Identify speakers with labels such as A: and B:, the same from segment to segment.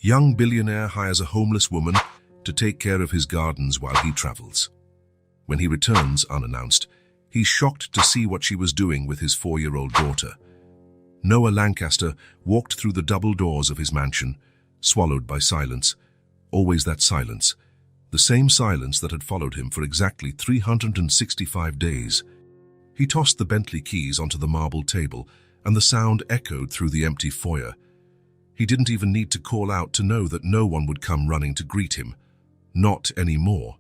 A: Young billionaire hires a homeless woman to take care of his gardens while he travels. When he returns unannounced, he's shocked to see what she was doing with his 4-year-old daughter. Noah Lancaster walked through the double doors of his mansion, swallowed by silence. Always that silence. The same silence that had followed him for exactly 365 days. He tossed the Bentley keys onto the marble table, and the sound echoed through the empty foyer. He didn't even need to call out to know that no one would come running to greet him. Not anymore.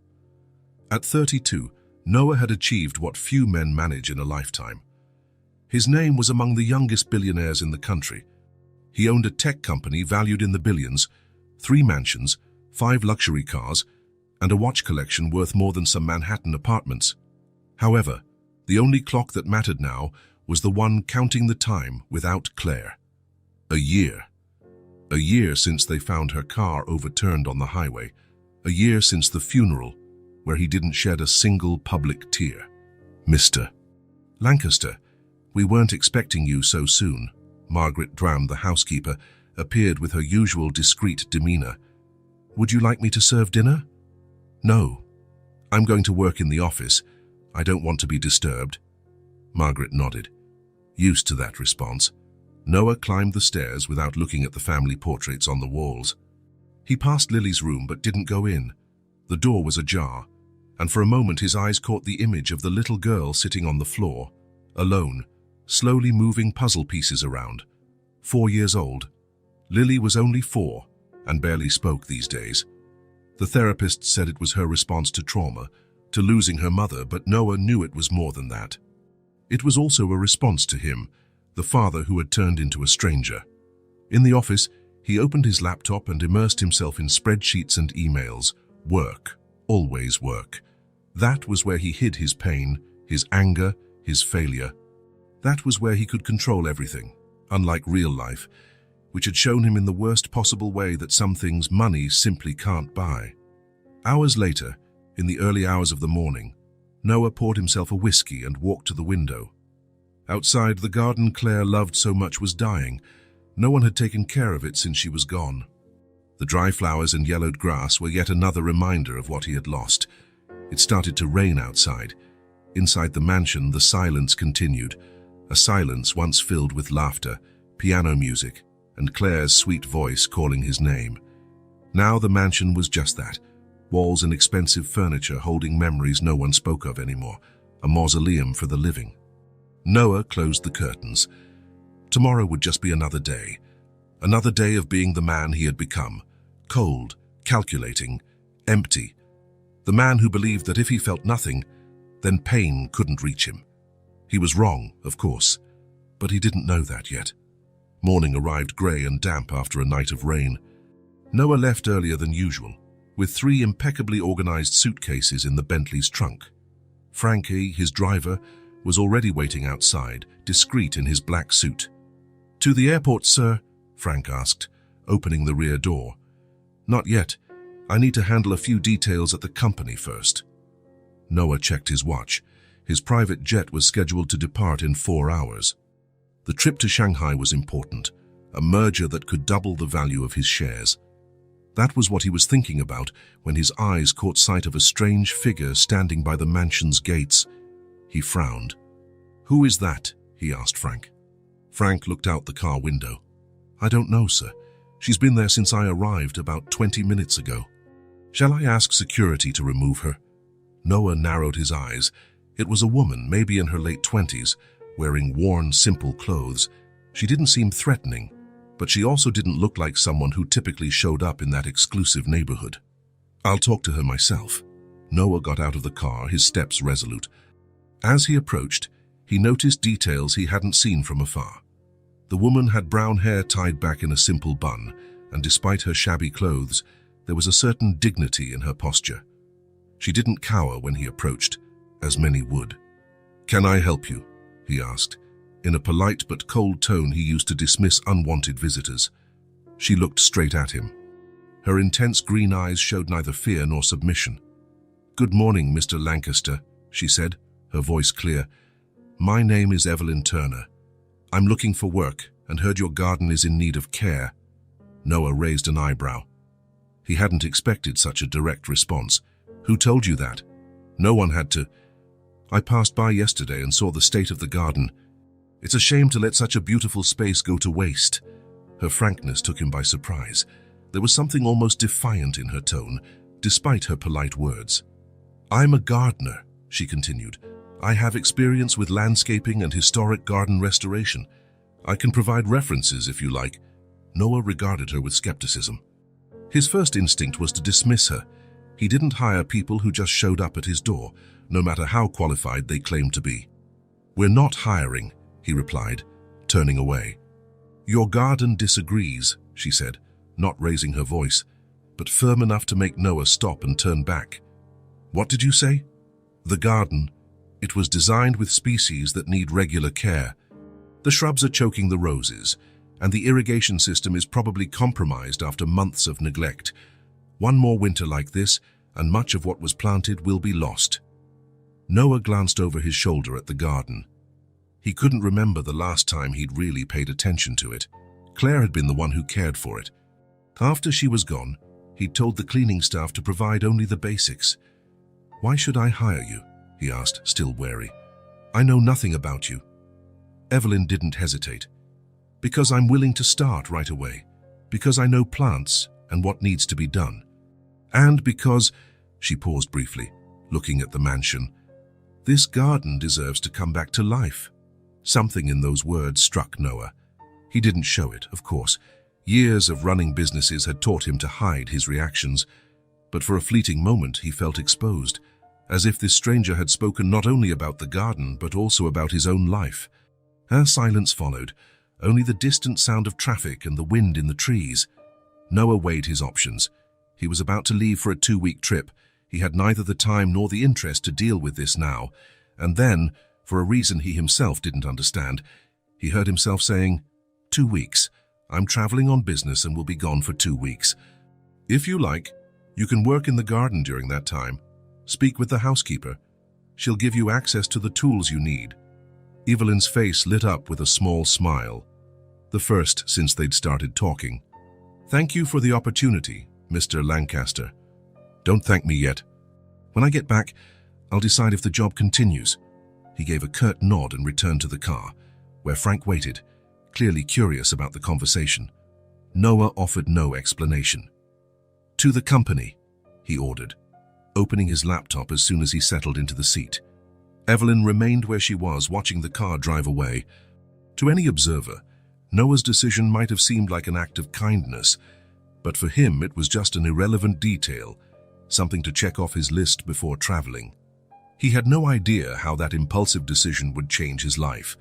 A: At 32, Noah had achieved what few men manage in a lifetime. His name was among the youngest billionaires in the country. He owned a tech company valued in the billions, 3 mansions, 5 luxury cars, and a watch collection worth more than some Manhattan apartments. However, the only clock that mattered now was the one counting the time without Claire. A year. A year since they found her car overturned on the highway. A year since the funeral, where he didn't shed a single public tear. Mr. Lancaster, we weren't expecting you so soon. Margaret Dram, the housekeeper, appeared with her usual discreet demeanor. Would you like me to serve dinner? No. I'm going to work in the office. I don't want to be disturbed. Margaret nodded. Used to that response, Noah climbed the stairs without looking at the family portraits on the walls. He passed Lily's room but didn't go in. The door was ajar, and for a moment his eyes caught the image of the little girl sitting on the floor, alone, slowly moving puzzle pieces around. 4 years old. Lily was only 4 and barely spoke these days. The therapist said it was her response to trauma, to losing her mother, but Noah knew it was more than that. It was also a response to him, the father who had turned into a stranger. In the office, he opened his laptop and immersed himself in spreadsheets and emails. Work. Always work. That was where he hid his pain, his anger, his failure. That was where he could control everything, unlike real life, which had shown him in the worst possible way that some things money simply can't buy. Hours later, in the early hours of the morning, Noah poured himself a whiskey and walked to the window. Outside, the garden Claire loved so much was dying. No one had taken care of it since she was gone. The dry flowers and yellowed grass were yet another reminder of what he had lost. It started to rain outside. Inside the mansion, the silence continued, a silence once filled with laughter, piano music, and Claire's sweet voice calling his name. Now the mansion was just that, walls and expensive furniture holding memories no one spoke of anymore, a mausoleum for the living. Noah closed the curtains. Tomorrow would just be another day of being the man he had become, cold, calculating, empty. The man who believed that if he felt nothing, then pain couldn't reach him. He was wrong, of course, but he didn't know that yet. Morning arrived grey and damp after a night of rain. Noah left earlier than usual, with 3 impeccably organized suitcases in the Bentley's trunk. Frankie, his driver, was already waiting outside, discreet in his black suit. "To the airport, sir?" Frank asked, opening the rear door. "Not yet. I need to handle a few details at the company first." Noah checked his watch. His private jet was scheduled to depart in 4 hours. The trip to Shanghai was important, a merger that could double the value of his shares. That was what he was thinking about when his eyes caught sight of a strange figure standing by the mansion's gates. He frowned. "Who is that?" he asked Frank. Frank looked out the car window. "I don't know, sir. She's been there since I arrived about 20 minutes ago." "Shall I ask security to remove her?" Noah narrowed his eyes. It was a woman, maybe in her late 20s, wearing worn, simple clothes. She didn't seem threatening, but she also didn't look like someone who typically showed up in that exclusive neighborhood. "I'll talk to her myself." Noah got out of the car, his steps resolute. As he approached, he noticed details he hadn't seen from afar. The woman had brown hair tied back in a simple bun, and despite her shabby clothes, there was a certain dignity in her posture. She didn't cower when he approached, as many would. "Can I help you?" he asked, in a polite but cold tone he used to dismiss unwanted visitors. She looked straight at him. Her intense green eyes showed neither fear nor submission. "Good morning, Mr. Lancaster," she said, her voice clear. "My name is Evelyn Turner. I'm looking for work and heard your garden is in need of care." Noah raised an eyebrow. He hadn't expected such a direct response. Who told you that? No one had to. I passed by yesterday and saw the state of the garden. It's a shame to let such a beautiful space go to waste. Her frankness took him by surprise. There was something almost defiant in her tone, despite her polite words. I'm a gardener, she continued. I have experience with landscaping and historic garden restoration. I can provide references if you like. Noah regarded her with skepticism. His first instinct was to dismiss her. He didn't hire people who just showed up at his door, no matter how qualified they claimed to be. We're not hiring, he replied, turning away. Your garden disagrees, she said, not raising her voice, but firm enough to make Noah stop and turn back. What did you say? The garden. It was designed with species that need regular care. The shrubs are choking the roses, and the irrigation system is probably compromised after months of neglect. One more winter like this, and much of what was planted will be lost. Noah glanced over his shoulder at the garden. He couldn't remember the last time he'd really paid attention to it. Claire had been the one who cared for it. After she was gone, he'd told the cleaning staff to provide only the basics. Why should I hire you? He asked, still wary. I know nothing about you. Evelyn didn't hesitate. Because I'm willing to start right away. Because I know plants and what needs to be done. And because, she paused briefly, looking at the mansion, this garden deserves to come back to life. Something in those words struck Noah. He didn't show it, of course. Years of running businesses had taught him to hide his reactions, but for a fleeting moment he felt exposed, as if this stranger had spoken not only about the garden but also about his own life. Her silence followed, only the distant sound of traffic and the wind in the trees. Noah weighed his options. He was about to leave for a 2-week trip. He had neither the time nor the interest to deal with this now. And then, for a reason he himself didn't understand, he heard himself saying, 2 weeks. I'm traveling on business and will be gone for 2 weeks. If you like, you can work in the garden during that time. Speak with the housekeeper. She'll give you access to the tools you need. Evelyn's face lit up with a small smile, the first since they'd started talking. Thank you for the opportunity, Mr. Lancaster. Don't thank me yet. When I get back, I'll decide if the job continues. He gave a curt nod and returned to the car, where Frank waited, clearly curious about the conversation. Noah offered no explanation. To the company, he ordered, opening his laptop as soon as he settled into the seat. Evelyn remained where she was, watching the car drive away. To any observer, Noah's decision might have seemed like an act of kindness, but for him it was just an irrelevant detail, something to check off his list before traveling. He had no idea how that impulsive decision would change his life.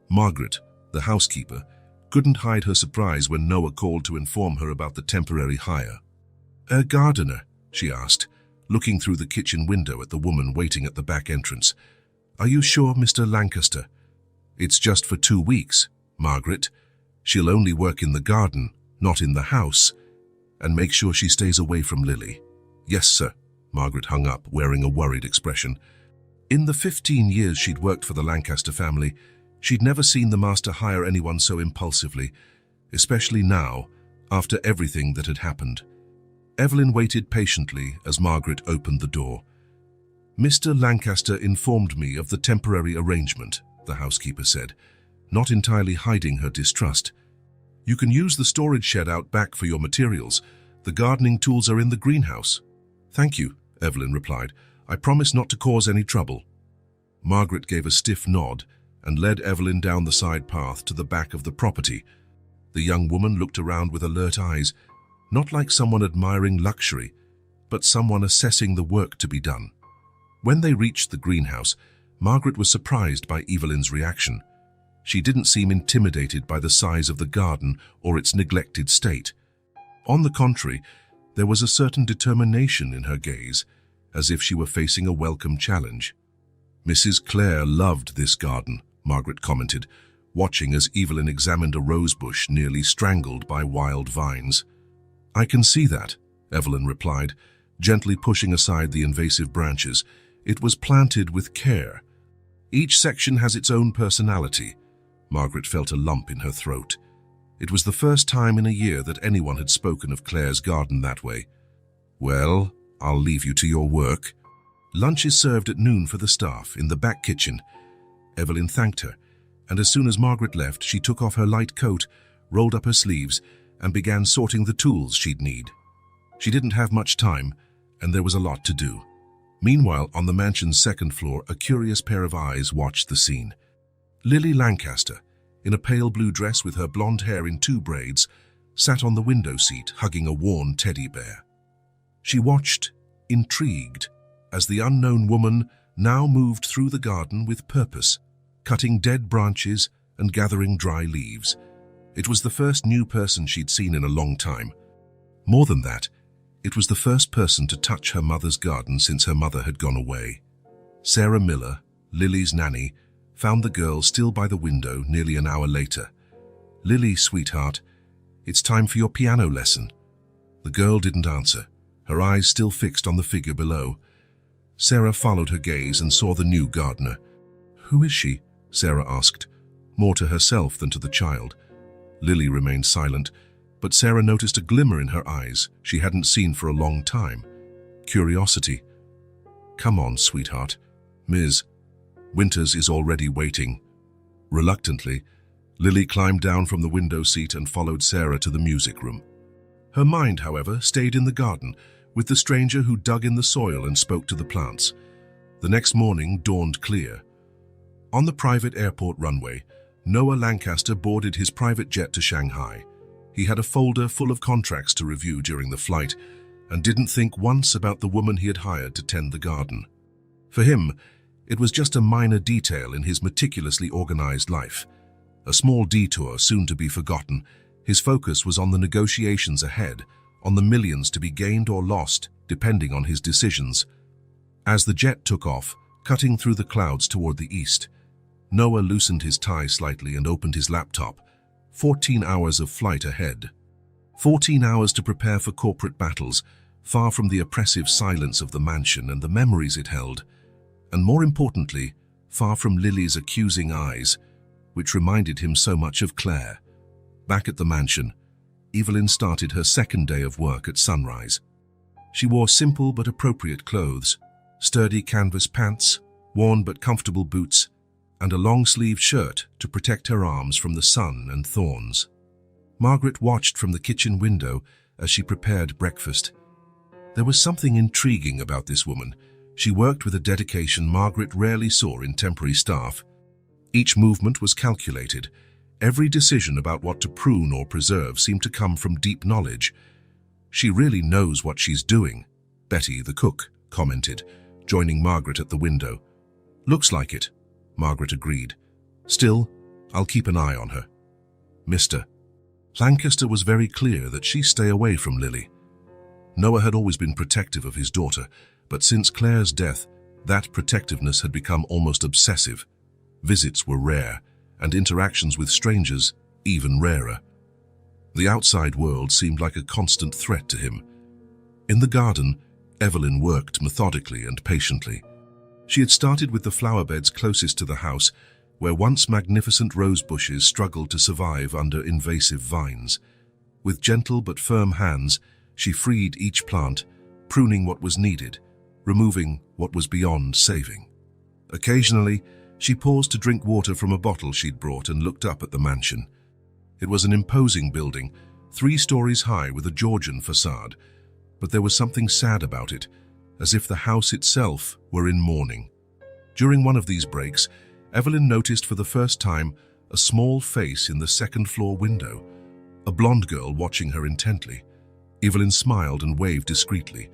A: Margaret, the housekeeper, couldn't hide her surprise when Noah called to inform her about the temporary hire. A gardener, she asked, looking through the kitchen window at the woman waiting at the back entrance. Are you sure, Mr. Lancaster? It's just for 2 weeks, Margaret. She'll only work in the garden, not in the house. And make sure she stays away from Lily. Yes, sir. Margaret hung up, wearing a worried expression. In the 15 years she'd worked for the Lancaster family, she'd never seen the master hire anyone so impulsively, especially now, after everything that had happened. Evelyn waited patiently as Margaret opened the door. Mr. Lancaster informed me of the temporary arrangement, the housekeeper said, not entirely hiding her distrust. You can use the storage shed out back for your materials. The gardening tools are in the greenhouse. Thank you, Evelyn replied. I promise not to cause any trouble. Margaret gave a stiff nod and led Evelyn down the side path to the back of the property. The young woman looked around with alert eyes, not like someone admiring luxury, but someone assessing the work to be done. When they reached the greenhouse, Margaret was surprised by Evelyn's reaction. She didn't seem intimidated by the size of the garden or its neglected state. On the contrary, there was a certain determination in her gaze, as if she were facing a welcome challenge. Mrs. Clare loved this garden, Margaret commented, watching as Evelyn examined a rosebush nearly strangled by wild vines. I can see that, Evelyn replied, gently pushing aside the invasive branches. It was planted with care. Each section has its own personality. Margaret felt a lump in her throat. It was the first time in a year that anyone had spoken of Claire's garden that way. "Well, I'll leave you to your work." Lunch is served at noon for the staff in the back kitchen. Evelyn thanked her, and as soon as Margaret left, she took off her light coat, rolled up her sleeves, and began sorting the tools she'd need. She didn't have much time, and there was a lot to do. Meanwhile, on the mansion's second floor, a curious pair of eyes watched the scene. Lily Lancaster, in a pale blue dress with her blonde hair in 2 braids, sat on the window seat hugging a worn teddy bear. She watched, intrigued, as the unknown woman now moved through the garden with purpose, cutting dead branches and gathering dry leaves. It was the first new person she'd seen in a long time. More than that, it was the first person to touch her mother's garden since her mother had gone away. Sarah Miller, Lily's nanny, found the girl still by the window nearly an hour later. "Lily, sweetheart, it's time for your piano lesson." The girl didn't answer, her eyes still fixed on the figure below. Sarah followed her gaze and saw the new gardener. "Who is she?" Sarah asked, more to herself than to the child. Lily remained silent, but Sarah noticed a glimmer in her eyes she hadn't seen for a long time. Curiosity. "Come on, sweetheart. Ms. Winters is already waiting." Reluctantly, Lily climbed down from the window seat and followed Sarah to the music room. Her mind, however, stayed in the garden, with the stranger who dug in the soil and spoke to the plants. The next morning dawned clear. On the private airport runway, Noah Lancaster boarded his private jet to Shanghai. He had a folder full of contracts to review during the flight and didn't think once about the woman he had hired to tend the garden. For him, it was just a minor detail in his meticulously organized life. A small detour soon to be forgotten. His focus was on the negotiations ahead, on the millions to be gained or lost, depending on his decisions. As the jet took off, cutting through the clouds toward the east, Noah loosened his tie slightly and opened his laptop. 14 hours of flight ahead. 14 hours to prepare for corporate battles, far from the oppressive silence of the mansion and the memories it held, and more importantly, far from Lily's accusing eyes, which reminded him so much of Claire. Back at the mansion, Evelyn started her second day of work at sunrise. She wore simple but appropriate clothes, sturdy canvas pants, worn but comfortable boots, and a long-sleeved shirt to protect her arms from the sun and thorns. Margaret watched from the kitchen window as she prepared breakfast. There was something intriguing about this woman. She worked with a dedication Margaret rarely saw in temporary staff. Each movement was calculated. Every decision about what to prune or preserve seemed to come from deep knowledge. "She really knows what she's doing," Betty, the cook, commented, joining Margaret at the window. "Looks like it," Margaret agreed. "Still, I'll keep an eye on her." Mr. Lancaster was very clear that she stay away from Lily. Noah had always been protective of his daughter, but since Claire's death, that protectiveness had become almost obsessive. Visits were rare, and interactions with strangers even rarer. The outside world seemed like a constant threat to him. In the garden, Evelyn worked methodically and patiently. She had started with the flower beds closest to the house, where once magnificent rose bushes struggled to survive under invasive vines. With gentle but firm hands, she freed each plant, pruning what was needed, removing what was beyond saving. Occasionally, she paused to drink water from a bottle she'd brought and looked up at the mansion. It was an imposing building, 3 stories high with a Georgian facade, but there was something sad about it, as if the house itself were in mourning. During one of these breaks, Evelyn noticed for the first time a small face in the second-floor window, a blonde girl watching her intently. Evelyn smiled and waved discreetly.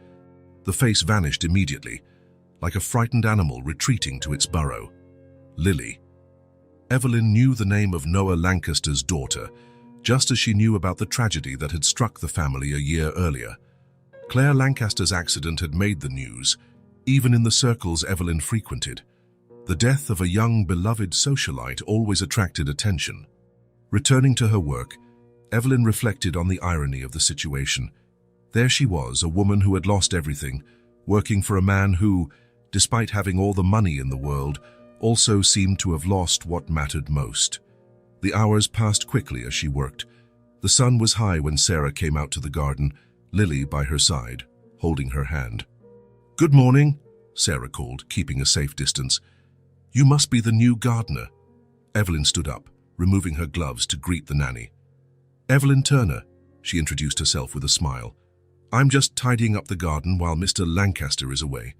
A: The face vanished immediately, like a frightened animal retreating to its burrow. Lily. Evelyn knew the name of Noah Lancaster's daughter, just as she knew about the tragedy that had struck the family a year earlier. Claire Lancaster's accident had made the news, even in the circles Evelyn frequented. The death of a young, beloved socialite always attracted attention. Returning to her work, Evelyn reflected on the irony of the situation. There she was, a woman who had lost everything, working for a man who, despite having all the money in the world, also seemed to have lost what mattered most. The hours passed quickly as she worked. The sun was high when Sarah came out to the garden, Lily by her side, holding her hand. "Good morning," Sarah called, keeping a safe distance. "You must be the new gardener." Evelyn stood up, removing her gloves to greet the nanny. "Evelyn Turner," she introduced herself with a smile. "I'm just tidying up the garden while Mr. Lancaster is away."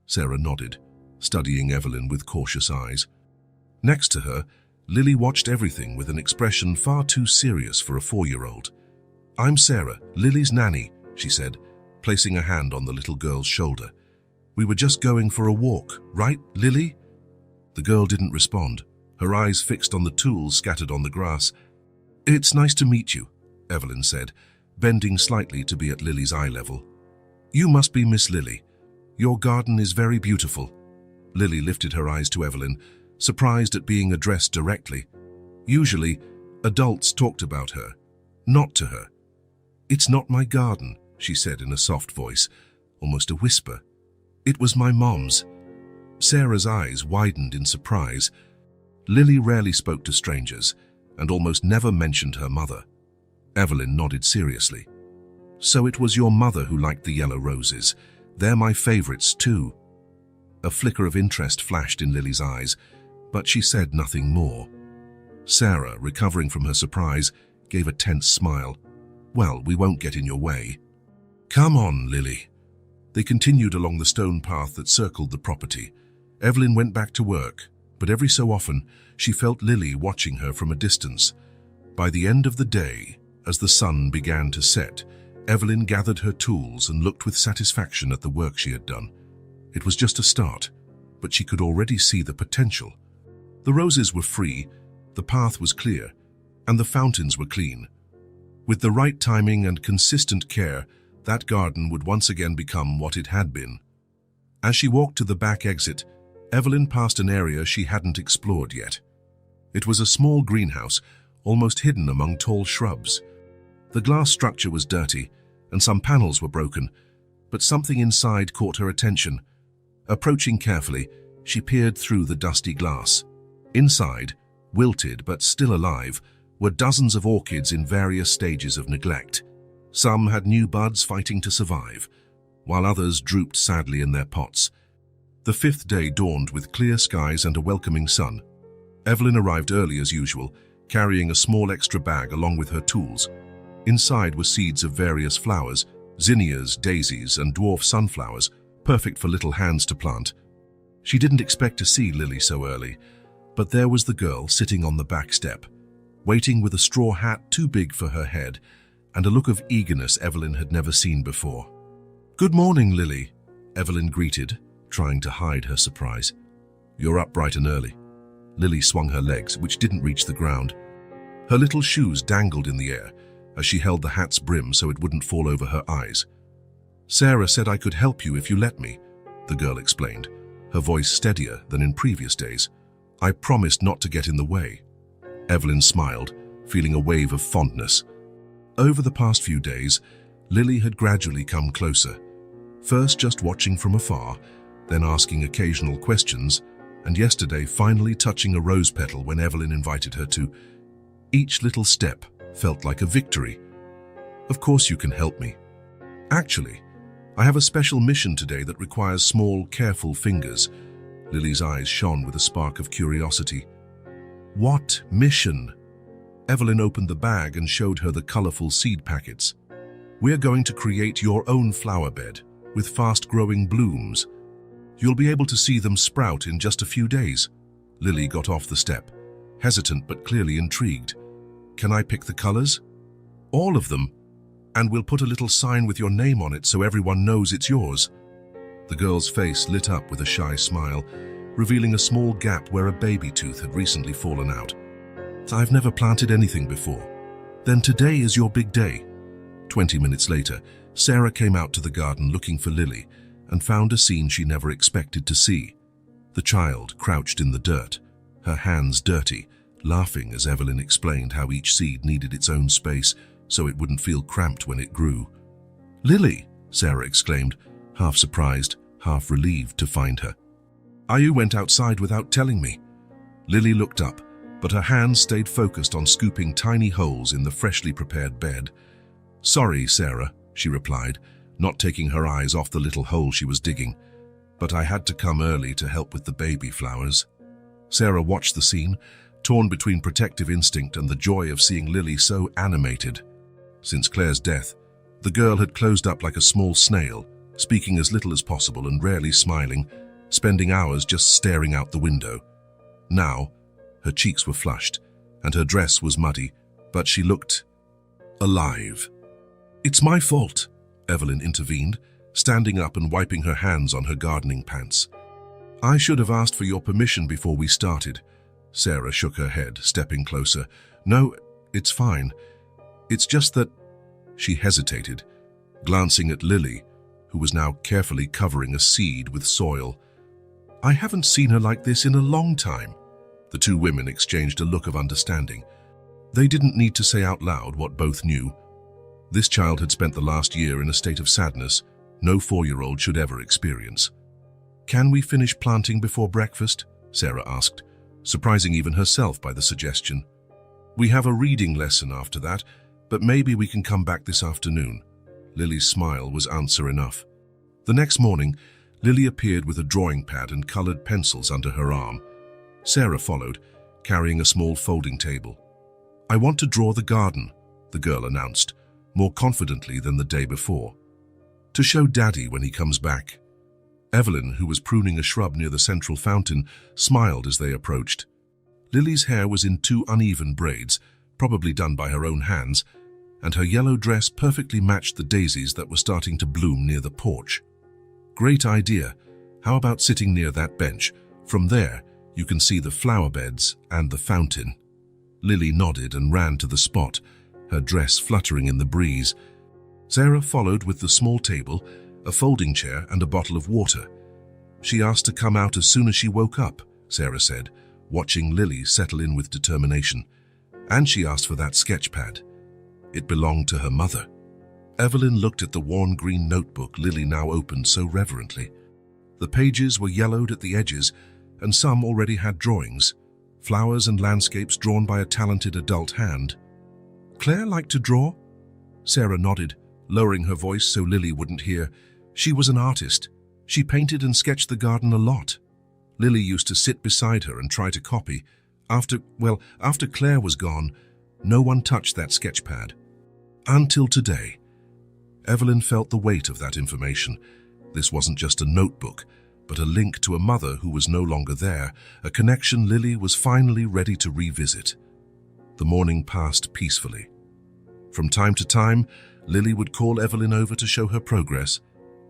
A: Sarah nodded, studying Evelyn with cautious eyes. Next to her, Lily watched everything with an expression far too serious for a 4-year-old. "I'm Sarah, Lily's nanny," she said, placing a hand on the little girl's shoulder. "We were just going for a walk, right, Lily?" The girl didn't respond, her eyes fixed on the tools scattered on the grass. "It's nice to meet you," Evelyn said, bending slightly to be at Lily's eye level. "You must be Miss Lily. Your garden is very beautiful." Lily lifted her eyes to Evelyn, surprised at being addressed directly. Usually, adults talked about her, not to her. "It's not my garden," she said in a soft voice, almost a whisper. "It was my mom's." Sarah's eyes widened in surprise. Lily rarely spoke to strangers, and almost never mentioned her mother. Evelyn nodded seriously. "So it was your mother who liked the yellow roses. They're my favorites too." A flicker of interest flashed in Lily's eyes, but she said nothing more. Sarah, recovering from her surprise, gave a tense smile. "Well, we won't get in your way." "Come on, Lily." They continued along the stone path that circled the property. Evelyn went back to work, but every so often she felt Lily watching her from a distance. By the end of the day, as the sun began to set, Evelyn gathered her tools and looked with satisfaction at the work she had done. It was just a start, but she could already see the potential. The roses were free, the path was clear, and the fountains were clean. With the right timing and consistent care, that garden would once again become what it had been. As she walked to the back exit, Evelyn passed an area she hadn't explored yet. It was a small greenhouse, almost hidden among tall shrubs. The glass structure was dirty, and some panels were broken, but something inside caught her attention. Approaching carefully, she peered through the dusty glass. Inside, wilted but still alive, were dozens of orchids in various stages of neglect. Some had new buds fighting to survive, while others drooped sadly in their pots. The 5th day dawned with clear skies and a welcoming sun. Evelyn arrived early as usual, carrying a small extra bag along with her tools. Inside were seeds of various flowers, zinnias, daisies, and dwarf sunflowers, perfect for little hands to plant. She didn't expect to see Lily so early, but there was the girl sitting on the back step, waiting with a straw hat too big for her head, and a look of eagerness Evelyn had never seen before. "Good morning, Lily," Evelyn greeted, trying to hide her surprise. "You're up bright and early." Lily swung her legs, which didn't reach the ground. Her little shoes dangled in the air as she held the hat's brim so it wouldn't fall over her eyes. "Sarah said I could help you if you let me," the girl explained, her voice steadier than in previous days. "I promised not to get in the way." Evelyn smiled, feeling a wave of fondness. Over the past few days, Lily had gradually come closer, first just watching from afar, then asking occasional questions, and yesterday finally touching a rose petal when Evelyn invited her to. Each little step felt like a victory. "Of course you can help me. Actually, I have a special mission today that requires small, careful fingers." Lily's eyes shone with a spark of curiosity. "What mission?" Evelyn opened the bag and showed her the colorful seed packets. "We're going to create your own flower bed with fast-growing blooms. You'll be able to see them sprout in just a few days." Lily got off the step, hesitant but clearly intrigued. "Can I pick the colors?" "All of them. And we'll put a little sign with your name on it so everyone knows it's yours." The girl's face lit up with a shy smile, revealing a small gap where a baby tooth had recently fallen out. "I've never planted anything before." "Then today is your big day." 20 minutes later, Sarah came out to the garden looking for Lily and found a scene she never expected to see. The child crouched in the dirt, her hands dirty, laughing as Evelyn explained how each seed needed its own space so it wouldn't feel cramped when it grew. "Lily," Sarah exclaimed, half surprised, half relieved to find her. "You went outside without telling me." Lily looked up, but her hands stayed focused on scooping tiny holes in the freshly prepared bed. "Sorry, Sarah," she replied, not taking her eyes off the little hole she was digging. "But I had to come early to help with the baby flowers." Sarah watched the scene, torn between protective instinct and the joy of seeing Lily so animated. Since Claire's death, the girl had closed up like a small snail, speaking as little as possible and rarely smiling, spending hours just staring out the window. Now, her cheeks were flushed, and her dress was muddy, but she looked alive. "It's my fault," Evelyn intervened, standing up and wiping her hands on her gardening pants. "I should have asked for your permission before we started." Sarah shook her head, stepping closer. "No, it's fine. It's just that—" She hesitated, glancing at Lily, who was now carefully covering a seed with soil. "I haven't seen her like this in a long time." The two women exchanged a look of understanding. They didn't need to say out loud what both knew. This child had spent the last year in a state of sadness no 4-year-old should ever experience. "Can we finish planting before breakfast?" Sarah asked, surprising even herself by the suggestion. "We have a reading lesson after that, but maybe we can come back this afternoon." Lily's smile was answer enough. The next morning, Lily appeared with a drawing pad and colored pencils under her arm. Sarah followed, carrying a small folding table. "I want to draw the garden," the girl announced, more confidently than the day before. "To show Daddy when he comes back." Evelyn, who was pruning a shrub near the central fountain, smiled as they approached. Lily's hair was in 2 uneven braids, probably done by her own hands, and her yellow dress perfectly matched the daisies that were starting to bloom near the porch. "Great idea. How about sitting near that bench? From there, you can see the flower beds and the fountain." Lily nodded and ran to the spot, her dress fluttering in the breeze. Sarah followed with the small table, a folding chair and a bottle of water. "She asked to come out as soon as she woke up," Sarah said, watching Lily settle in with determination. "And she asked for that sketch pad. It belonged to her mother." Evelyn looked at the worn green notebook Lily now opened so reverently. The pages were yellowed at the edges, and some already had drawings, flowers and landscapes drawn by a talented adult hand. "Claire liked to draw?" Sarah nodded, lowering her voice so Lily wouldn't hear. "She was an artist. She painted and sketched the garden a lot." Lily used to sit beside her and try to copy. After Claire was gone, no one touched that sketch pad. Until today. Evelyn felt the weight of that information. This wasn't just a notebook, but a link to a mother who was no longer there, a connection Lily was finally ready to revisit. The morning passed peacefully. From time to time, Lily would call Evelyn over to show her progress.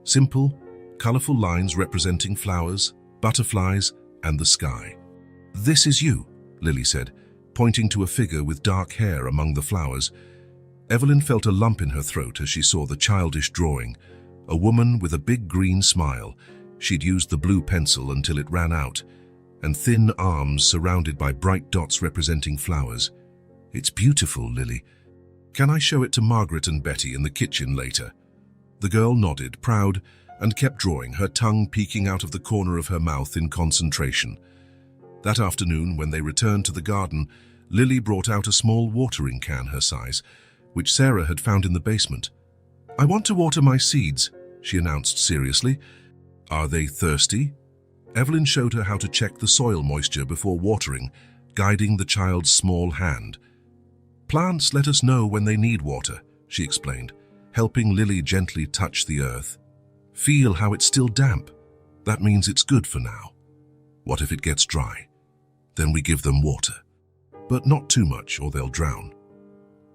A: Simple, colorful lines representing flowers, butterflies, and the sky. "This is you," Lily said, pointing to a figure with dark hair among the flowers. Evelyn felt a lump in her throat as she saw the childish drawing, a woman with a big green smile. She'd used the blue pencil until it ran out, and thin arms surrounded by bright dots representing flowers. "It's beautiful, Lily. Can I show it to Margaret and Betty in the kitchen later?" The girl nodded, proud, and kept drawing, her tongue peeking out of the corner of her mouth in concentration. That afternoon, when they returned to the garden, Lily brought out a small watering can her size, which Sarah had found in the basement. "I want to water my seeds," she announced seriously. "Are they thirsty?" Evelyn showed her how to check the soil moisture before watering, guiding the child's small hand. "Plants let us know when they need water," she explained, helping Lily gently touch the earth. "Feel how it's still damp. That means it's good for now. What if it gets dry? Then we give them water. But not too much or they'll drown."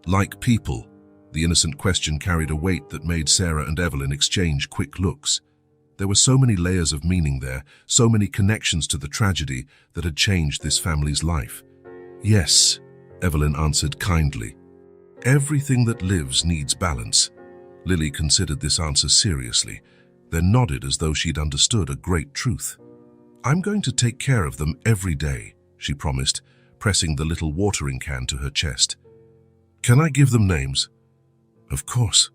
A: Like people, the innocent question carried a weight that made Sarah and Evelyn exchange quick looks. There were so many layers of meaning there, so many connections to the tragedy that had changed this family's life. "Yes," Evelyn answered kindly. "Everything that lives needs balance." Lily considered this answer seriously, then nodded as though she'd understood a great truth. "I'm going to take care of them every day," she promised, pressing the little watering can to her chest. "Can I give them names?" "Of course.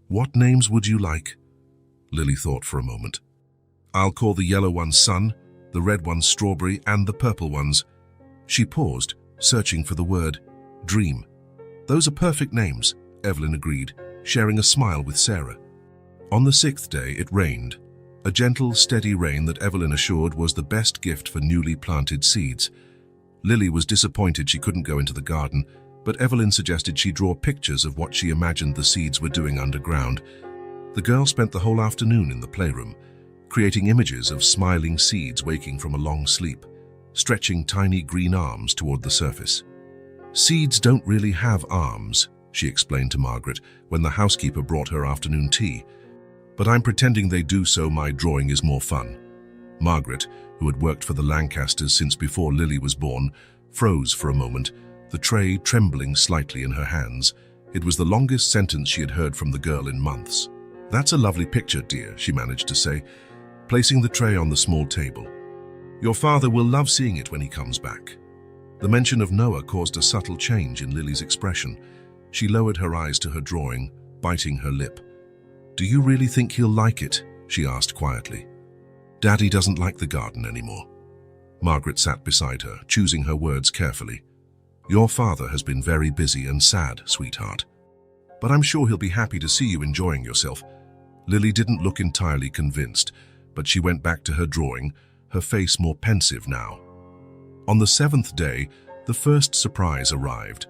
A: What names would you like?" Lily thought for a moment. "I'll call the yellow ones Sun, the red ones Strawberry, and the purple ones—" She paused, searching for the word dream. Those are perfect names, Evelyn agreed, sharing a smile with Sarah. On the 6th day, it rained. A gentle, steady rain that Evelyn assured was the best gift for newly planted seeds. Lily was disappointed she couldn't go into the garden, but Evelyn suggested she draw pictures of what she imagined the seeds were doing underground. The girl spent the whole afternoon in the playroom, creating images of smiling seeds waking from a long sleep, stretching tiny green arms toward the surface. Seeds don't really have arms, she explained to Margaret when the housekeeper brought her afternoon tea. But I'm pretending they do so my drawing is more fun. Margaret, who had worked for the Lancasters since before Lily was born, froze for a moment, the tray trembling slightly in her hands. It was the longest sentence she had heard from the girl in months. "That's a lovely picture, dear," she managed to say, placing the tray on the small table. "Your father will love seeing it when he comes back." The mention of Noah caused a subtle change in Lily's expression. She lowered her eyes to her drawing, biting her lip. "Do you really think he'll like it?" she asked quietly. "Daddy doesn't like the garden anymore." Margaret sat beside her, choosing her words carefully. "Your father has been very busy and sad, sweetheart. But I'm sure he'll be happy to see you enjoying yourself." Lily didn't look entirely convinced, but she went back to her drawing, her face more pensive now. On the 7th day, the first surprise arrived.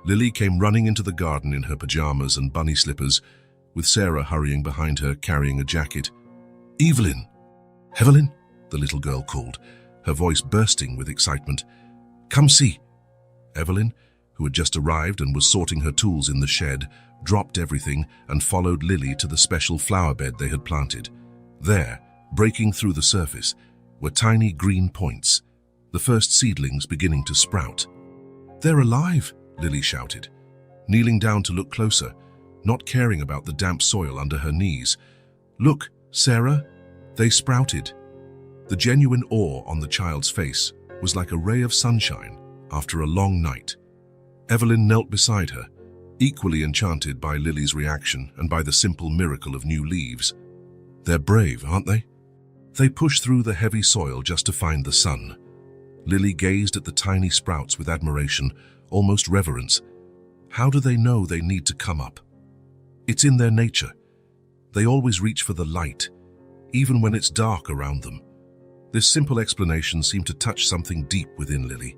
A: Lily came running into the garden in her pajamas and bunny slippers, with Sarah hurrying behind her carrying a jacket. "Evelyn! Evelyn!" the little girl called, her voice bursting with excitement. "Come see!" Evelyn, who had just arrived and was sorting her tools in the shed, dropped everything and followed Lily to the special flower bed they had planted. There, breaking through the surface, were tiny green points, the first seedlings beginning to sprout. "They're alive!" Lily shouted, kneeling down to look closer, not caring about the damp soil under her knees. "Look, Sarah, they sprouted." The genuine awe on the child's face was like a ray of sunshine after a long night. Evelyn knelt beside her, equally enchanted by Lily's reaction and by the simple miracle of new leaves. "They're brave, aren't they? They push through the heavy soil just to find the sun." Lily gazed at the tiny sprouts with admiration, almost reverence. How do they know they need to come up? It's in their nature. They always reach for the light, even when it's dark around them. This simple explanation seemed to touch something deep within Lily.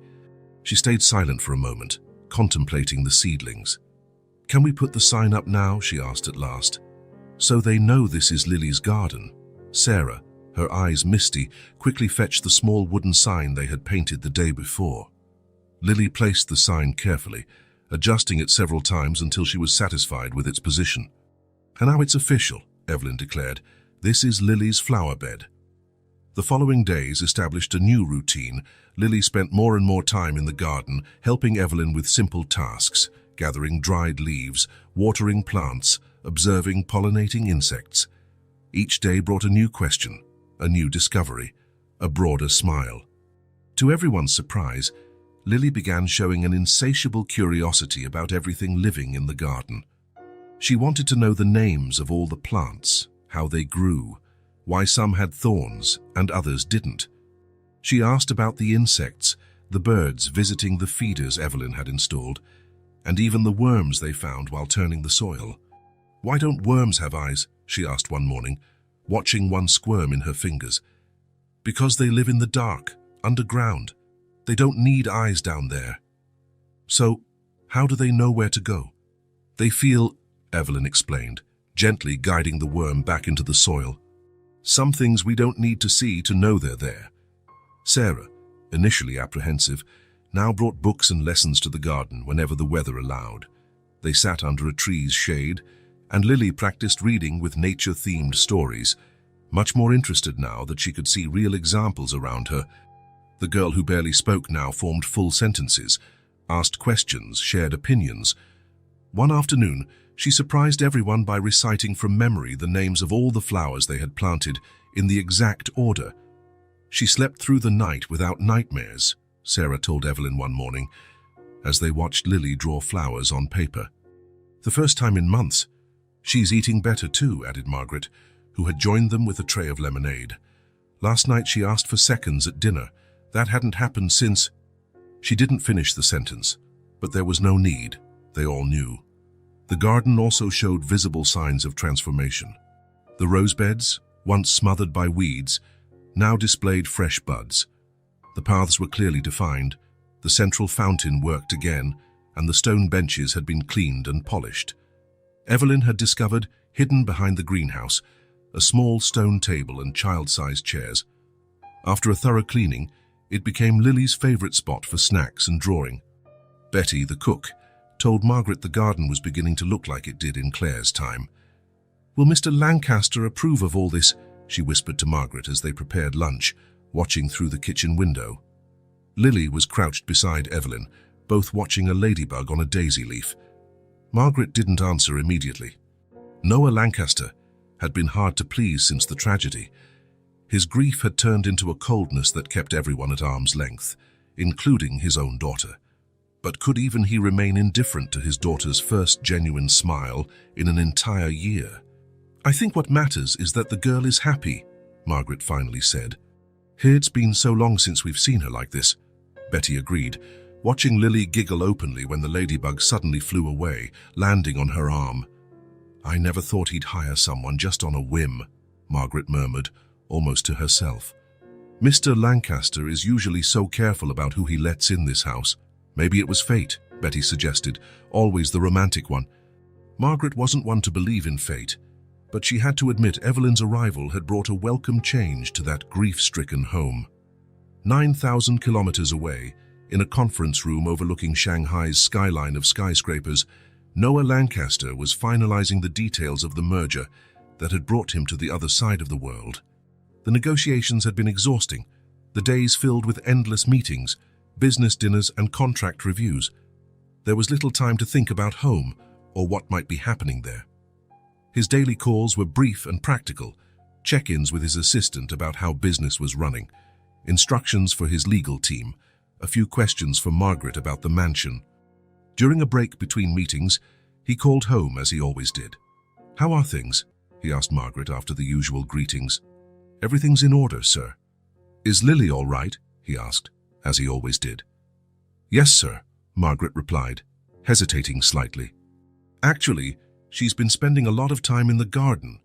A: She stayed silent for a moment, contemplating the seedlings. "Can we put the sign up now?" she asked at last. "So they know this is Lily's garden." Sarah, her eyes misty, quickly fetched the small wooden sign they had painted the day before. Lily placed the sign carefully, adjusting it several times until she was satisfied with its position. "And now it's official," Evelyn declared. "This is Lily's flower bed." The following days established a new routine. Lily spent more and more time in the garden, helping Evelyn with simple tasks, gathering dried leaves, watering plants, observing pollinating insects. Each day brought a new question, a new discovery, a broader smile. To everyone's surprise, Lily began showing an insatiable curiosity about everything living in the garden. She wanted to know the names of all the plants, how they grew, why some had thorns and others didn't. She asked about the insects, the birds visiting the feeders Evelyn had installed, and even the worms they found while turning the soil. "Why don't worms have eyes?" she asked one morning, watching one squirm in her fingers. "Because they live in the dark, underground. They don't need eyes down there." "So, how do they know where to go?" "They feel," Evelyn explained, gently guiding the worm back into the soil. "Some things we don't need to see to know they're there." Sarah, initially apprehensive, now brought books and lessons to the garden whenever the weather allowed. They sat under a tree's shade, and Lily practiced reading with nature-themed stories, much more interested now that she could see real examples around her. The girl who barely spoke now formed full sentences, asked questions, shared opinions. One afternoon, she surprised everyone by reciting from memory the names of all the flowers they had planted in the exact order. "She slept through the night without nightmares," Sarah told Evelyn one morning, as they watched Lily draw flowers on paper. "The first time in months. She's eating better too," added Margaret, who had joined them with a tray of lemonade. "Last night she asked for seconds at dinner. That hadn't happened since—" She didn't finish the sentence, but there was no need, they all knew. The garden also showed visible signs of transformation. The rosebeds, once smothered by weeds, now displayed fresh buds. The paths were clearly defined, the central fountain worked again, and the stone benches had been cleaned and polished. Evelyn had discovered, hidden behind the greenhouse, a small stone table and child-sized chairs. After a thorough cleaning, it became Lily's favorite spot for snacks and drawing. Betty, the cook, told Margaret the garden was beginning to look like it did in Claire's time. "Will Mr. Lancaster approve of all this?" she whispered to Margaret as they prepared lunch, watching through the kitchen window. Lily was crouched beside Evelyn, both watching a ladybug on a daisy leaf. Margaret didn't answer immediately. Noah Lancaster had been hard to please since the tragedy. His grief had turned into a coldness that kept everyone at arm's length, including his own daughter. But could even he remain indifferent to his daughter's first genuine smile in an entire year? "I think what matters is that the girl is happy," Margaret finally said. "It's been so long since we've seen her like this," Betty agreed, watching Lily giggle openly when the ladybug suddenly flew away, landing on her arm. "I never thought he'd hire someone just on a whim," Margaret murmured, almost to herself. "Mr. Lancaster is usually so careful about who he lets in this house. Maybe it was fate," Betty suggested, always the romantic one. Margaret wasn't one to believe in fate, but she had to admit Evelyn's arrival had brought a welcome change to that grief-stricken home. 9,000 kilometers away, in a conference room overlooking Shanghai's skyline of skyscrapers, Noah Lancaster was finalizing the details of the merger that had brought him to the other side of the world. The negotiations had been exhausting, the days filled with endless meetings, business dinners and contract reviews. There was little time to think about home or what might be happening there. His daily calls were brief and practical, check-ins with his assistant about how business was running, instructions for his legal team, a few questions for Margaret about the mansion. During a break between meetings, he called home as he always did. "How are things?" he asked Margaret after the usual greetings. "Everything's in order, sir." "Is Lily all right?" he asked, as he always did. "Yes, sir," Margaret replied, hesitating slightly. "Actually, she's been spending a lot of time in the garden."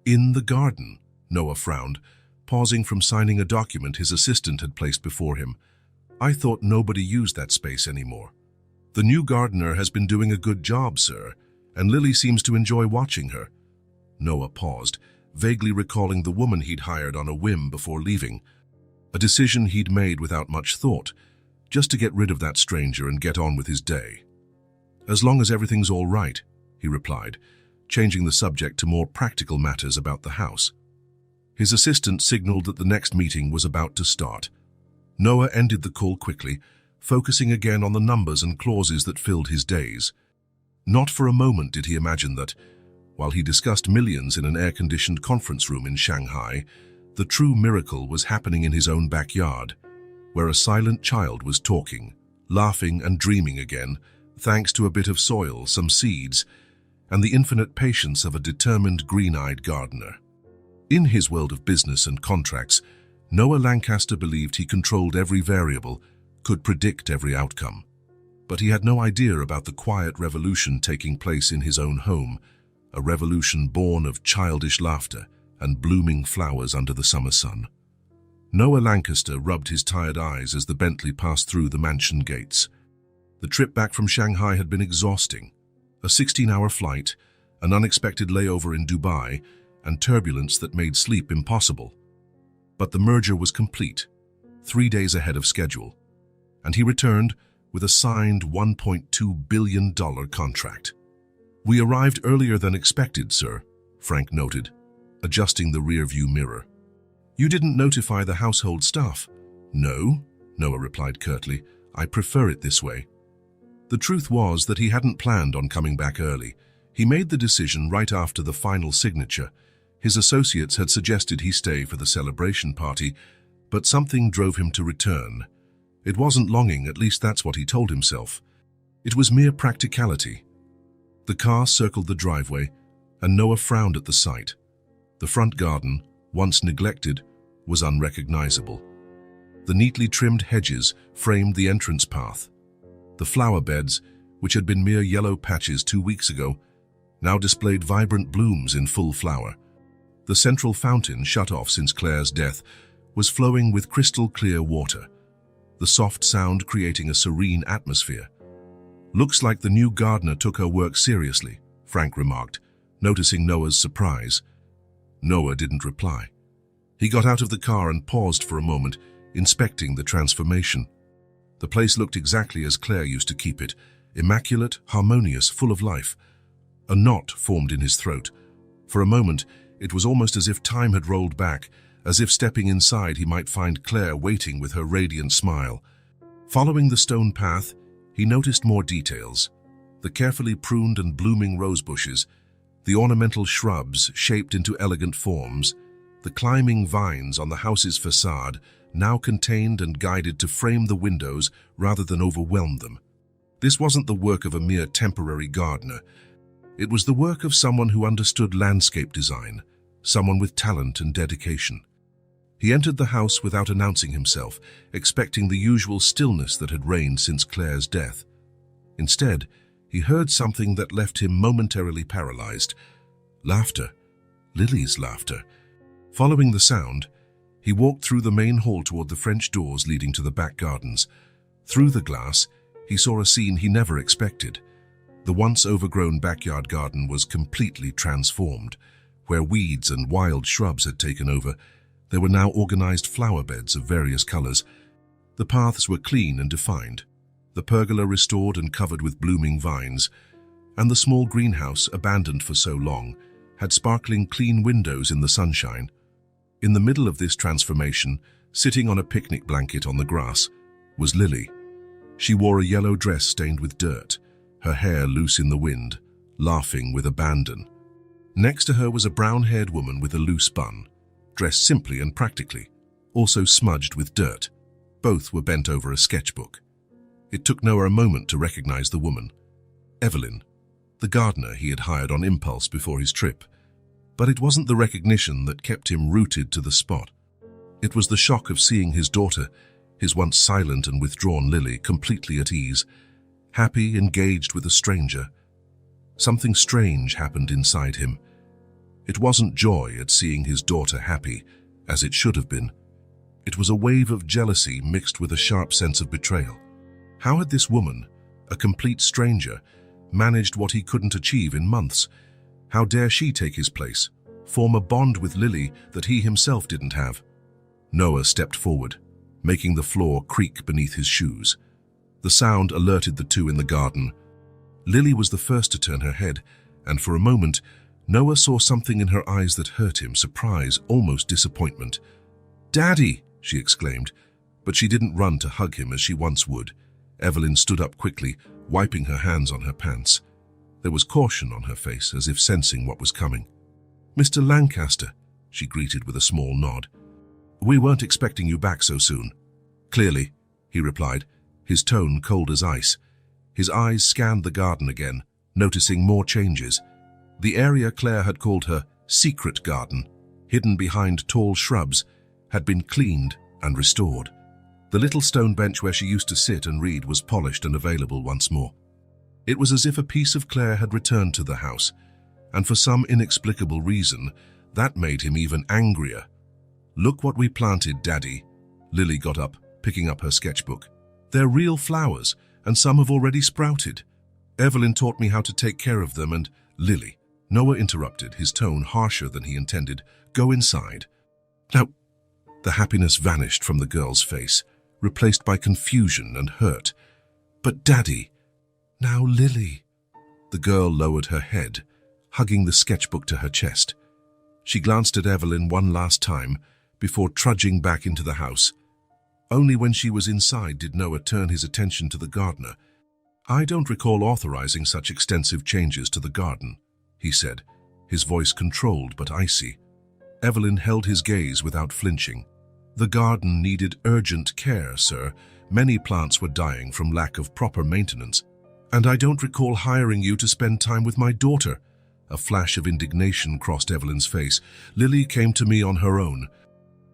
A: "In the garden?" Noah frowned, pausing from signing a document his assistant had placed before him. "I thought nobody used that space anymore." "The new gardener has been doing a good job, sir, and Lily seems to enjoy watching her." Noah paused, vaguely recalling the woman he'd hired on a whim before leaving, a decision he'd made without much thought, just to get rid of that stranger and get on with his day. "As long as everything's all right," he replied, changing the subject to more practical matters about the house. His assistant signaled that the next meeting was about to start. Noah ended the call quickly, focusing again on the numbers and clauses that filled his days. Not for a moment did he imagine that, while he discussed millions in an air-conditioned conference room in Shanghai, the true miracle was happening in his own backyard, where a silent child was talking, laughing and dreaming again, thanks to a bit of soil, some seeds, and the infinite patience of a determined green-eyed gardener. In his world of business and contracts, Noah Lancaster believed he controlled every variable, could predict every outcome. But he had no idea about the quiet revolution taking place in his own home, a revolution born of childish laughter and blooming flowers under the summer sun. Noah Lancaster rubbed his tired eyes as the Bentley passed through the mansion gates. The trip back from Shanghai had been exhausting. A 16-hour flight, an unexpected layover in Dubai, and turbulence that made sleep impossible. But the merger was complete, 3 days ahead of schedule, and he returned with a signed $1.2 billion contract. "We arrived earlier than expected, sir," Frank noted, adjusting the rear-view mirror. "You didn't notify the household staff?" "No," Noah replied curtly. "I prefer it this way." The truth was that he hadn't planned on coming back early. He made the decision right after the final signature. His associates had suggested he stay for the celebration party, but something drove him to return. It wasn't longing, at least that's what he told himself. It was mere practicality. The car circled the driveway, and Noah frowned at the sight. The front garden, once neglected, was unrecognizable. The neatly trimmed hedges framed the entrance path. The flower beds, which had been mere yellow patches 2 weeks ago, now displayed vibrant blooms in full flower. The central fountain, shut off since Claire's death, was flowing with crystal-clear water, the soft sound creating a serene atmosphere. "Looks like the new gardener took her work seriously," Frank remarked, noticing Noah's surprise. Noah didn't reply. He got out of the car and paused for a moment, inspecting the transformation. The place looked exactly as Claire used to keep it, immaculate, harmonious, full of life. A knot formed in his throat. For a moment, it was almost as if time had rolled back, as if stepping inside he might find Claire waiting with her radiant smile. Following the stone path, he noticed more details. The carefully pruned and blooming rose bushes, the ornamental shrubs shaped into elegant forms, the climbing vines on the house's facade, now contained and guided to frame the windows rather than overwhelm them. This wasn't the work of a mere temporary gardener. It was the work of someone who understood landscape design, someone with talent and dedication. He entered the house without announcing himself, expecting the usual stillness that had reigned since Claire's death. Instead, he heard something that left him momentarily paralyzed. Laughter. Lily's laughter. Following the sound, he walked through the main hall toward the French doors leading to the back gardens. Through the glass, he saw a scene he never expected. The once overgrown backyard garden was completely transformed. Where weeds and wild shrubs had taken over, there were now organized flower beds of various colors. The paths were clean and defined, the pergola restored and covered with blooming vines, and the small greenhouse, abandoned for so long, had sparkling clean windows in the sunshine. In the middle of this transformation, sitting on a picnic blanket on the grass, was Lily. She wore a yellow dress stained with dirt, her hair loose in the wind, laughing with abandon. Next to her was a brown-haired woman with a loose bun, dressed simply and practically, also smudged with dirt. Both were bent over a sketchbook. It took Noah a moment to recognize the woman. Evelyn, the gardener he had hired on impulse before his trip. But it wasn't the recognition that kept him rooted to the spot. It was the shock of seeing his daughter, his once silent and withdrawn Lily, completely at ease, happy, engaged with a stranger. Something strange happened inside him. It wasn't joy at seeing his daughter happy, as it should have been. It was a wave of jealousy mixed with a sharp sense of betrayal. How had this woman, a complete stranger, managed what he couldn't achieve in months? How dare she take his place, form a bond with Lily that he himself didn't have? Noah stepped forward, making the floor creak beneath his shoes. The sound alerted the two in the garden. Lily was the first to turn her head, and for a moment, Noah saw something in her eyes that hurt him, surprise, almost disappointment. "Daddy!" she exclaimed, but she didn't run to hug him as she once would. Evelyn stood up quickly, wiping her hands on her pants. There was caution on her face, as if sensing what was coming. "Mr. Lancaster," she greeted with a small nod. "We weren't expecting you back so soon." "Clearly," he replied, his tone cold as ice. His eyes scanned the garden again, noticing more changes. The area Claire had called her secret garden, hidden behind tall shrubs, had been cleaned and restored. The little stone bench where she used to sit and read was polished and available once more. It was as if a piece of Claire had returned to the house, and for some inexplicable reason, that made him even angrier. "Look what we planted, Daddy." Lily got up, picking up her sketchbook. "They're real flowers, and some have already sprouted. Evelyn taught me how to take care of them, and—" "Lily," Noah interrupted, his tone harsher than he intended. "Go inside." Now, the happiness vanished from the girl's face, replaced by confusion and hurt. "But Daddy—" "Now, Lily." The girl lowered her head, hugging the sketchbook to her chest. She glanced at Evelyn one last time before trudging back into the house. Only when she was inside did Noah turn his attention to the gardener. "I don't recall authorizing such extensive changes to the garden," he said, his voice controlled but icy. Evelyn held his gaze without flinching. "The garden needed urgent care, sir. Many plants were dying from lack of proper maintenance. And I don't recall hiring you to spend time with my daughter." A flash of indignation crossed Evelyn's face. "Lily came to me on her own.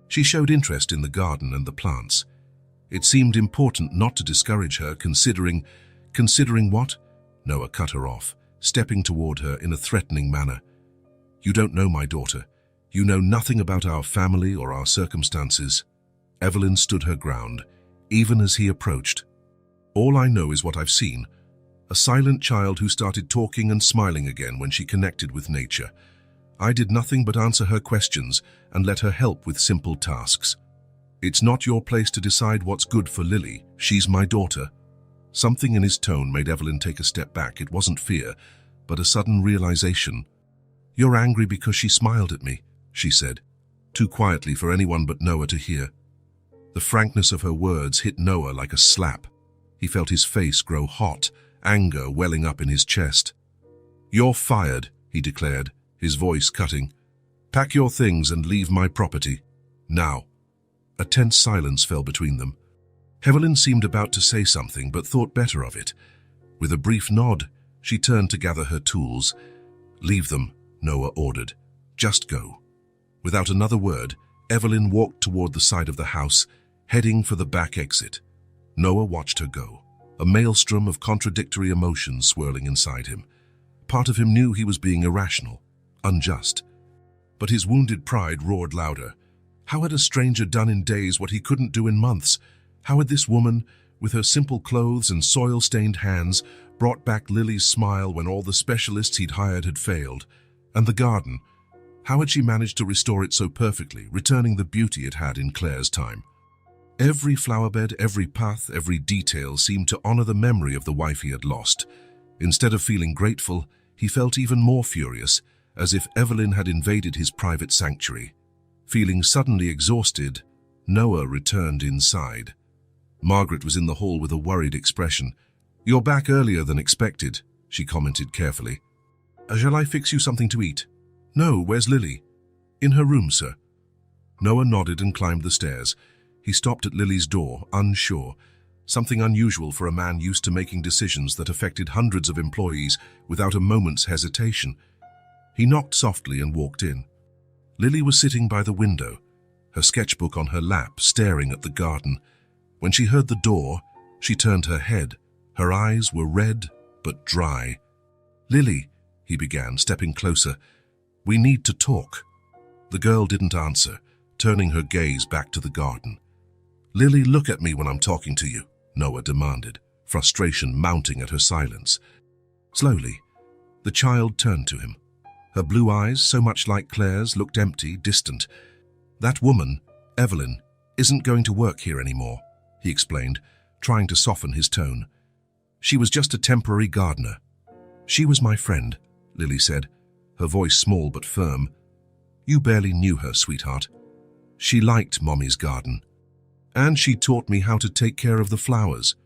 A: She showed interest in the garden and the plants. It seemed important not to discourage her, considering what? Noah cut her off, stepping toward her in a threatening manner. You don't know my daughter. You know nothing about our family or our circumstances. Evelyn stood her ground, even as he approached. All I know is what I've seen. A silent child who started talking and smiling again when she connected with nature. I did nothing but answer her questions and let her help with simple tasks. It's not your place to decide what's good for Lily. She's my daughter. Something in his tone made Evelyn take a step back. It wasn't fear, but a sudden realization. You're angry because she smiled at me, she said, too quietly for anyone but Noah to hear. The frankness of her words hit Noah like a slap. He felt his face grow hot, anger welling up in his chest. You're fired, he declared, his voice cutting. Pack your things and leave my property. Now. A tense silence fell between them. Evelyn seemed about to say something, but thought better of it. With a brief nod, she turned to gather her tools. Leave them, Noah ordered. Just go. Without another word, Evelyn walked toward the side of the house, heading for the back exit. Noah watched her go, a maelstrom of contradictory emotions swirling inside him. Part of him knew he was being irrational, unjust. But his wounded pride roared louder. How had a stranger done in days what he couldn't do in months? How had this woman, with her simple clothes and soil-stained hands, brought back Lily's smile when all the specialists he'd hired had failed? And the garden, how had she managed to restore it so perfectly, returning the beauty it had in Claire's time? Every flowerbed, every path, every detail seemed to honor the memory of the wife he had lost. Instead of feeling grateful, he felt even more furious, as if Evelyn had invaded his private sanctuary. Feeling suddenly exhausted, Noah returned inside. Margaret was in the hall with a worried expression. You're back earlier than expected, she commented carefully. Shall I fix you something to eat? No, where's Lily? In her room, sir. Noah nodded and climbed the stairs. He stopped at Lily's door, unsure, something unusual for a man used to making decisions that affected hundreds of employees without a moment's hesitation. He knocked softly and walked in. Lily was sitting by the window, her sketchbook on her lap, staring at the garden. When she heard the door, she turned her head. Her eyes were red but dry. Lily, he began, stepping closer. We need to talk. The girl didn't answer, turning her gaze back to the garden. Lily, look at me when I'm talking to you, Noah demanded, frustration mounting at her silence. Slowly, the child turned to him. Her blue eyes, so much like Claire's, looked empty, distant. That woman, Evelyn, isn't going to work here anymore, he explained, trying to soften his tone. She was just a temporary gardener. She was my friend, Lily said, her voice small but firm. You barely knew her, sweetheart. She liked Mommy's garden. And she taught me how to take care of the flowers.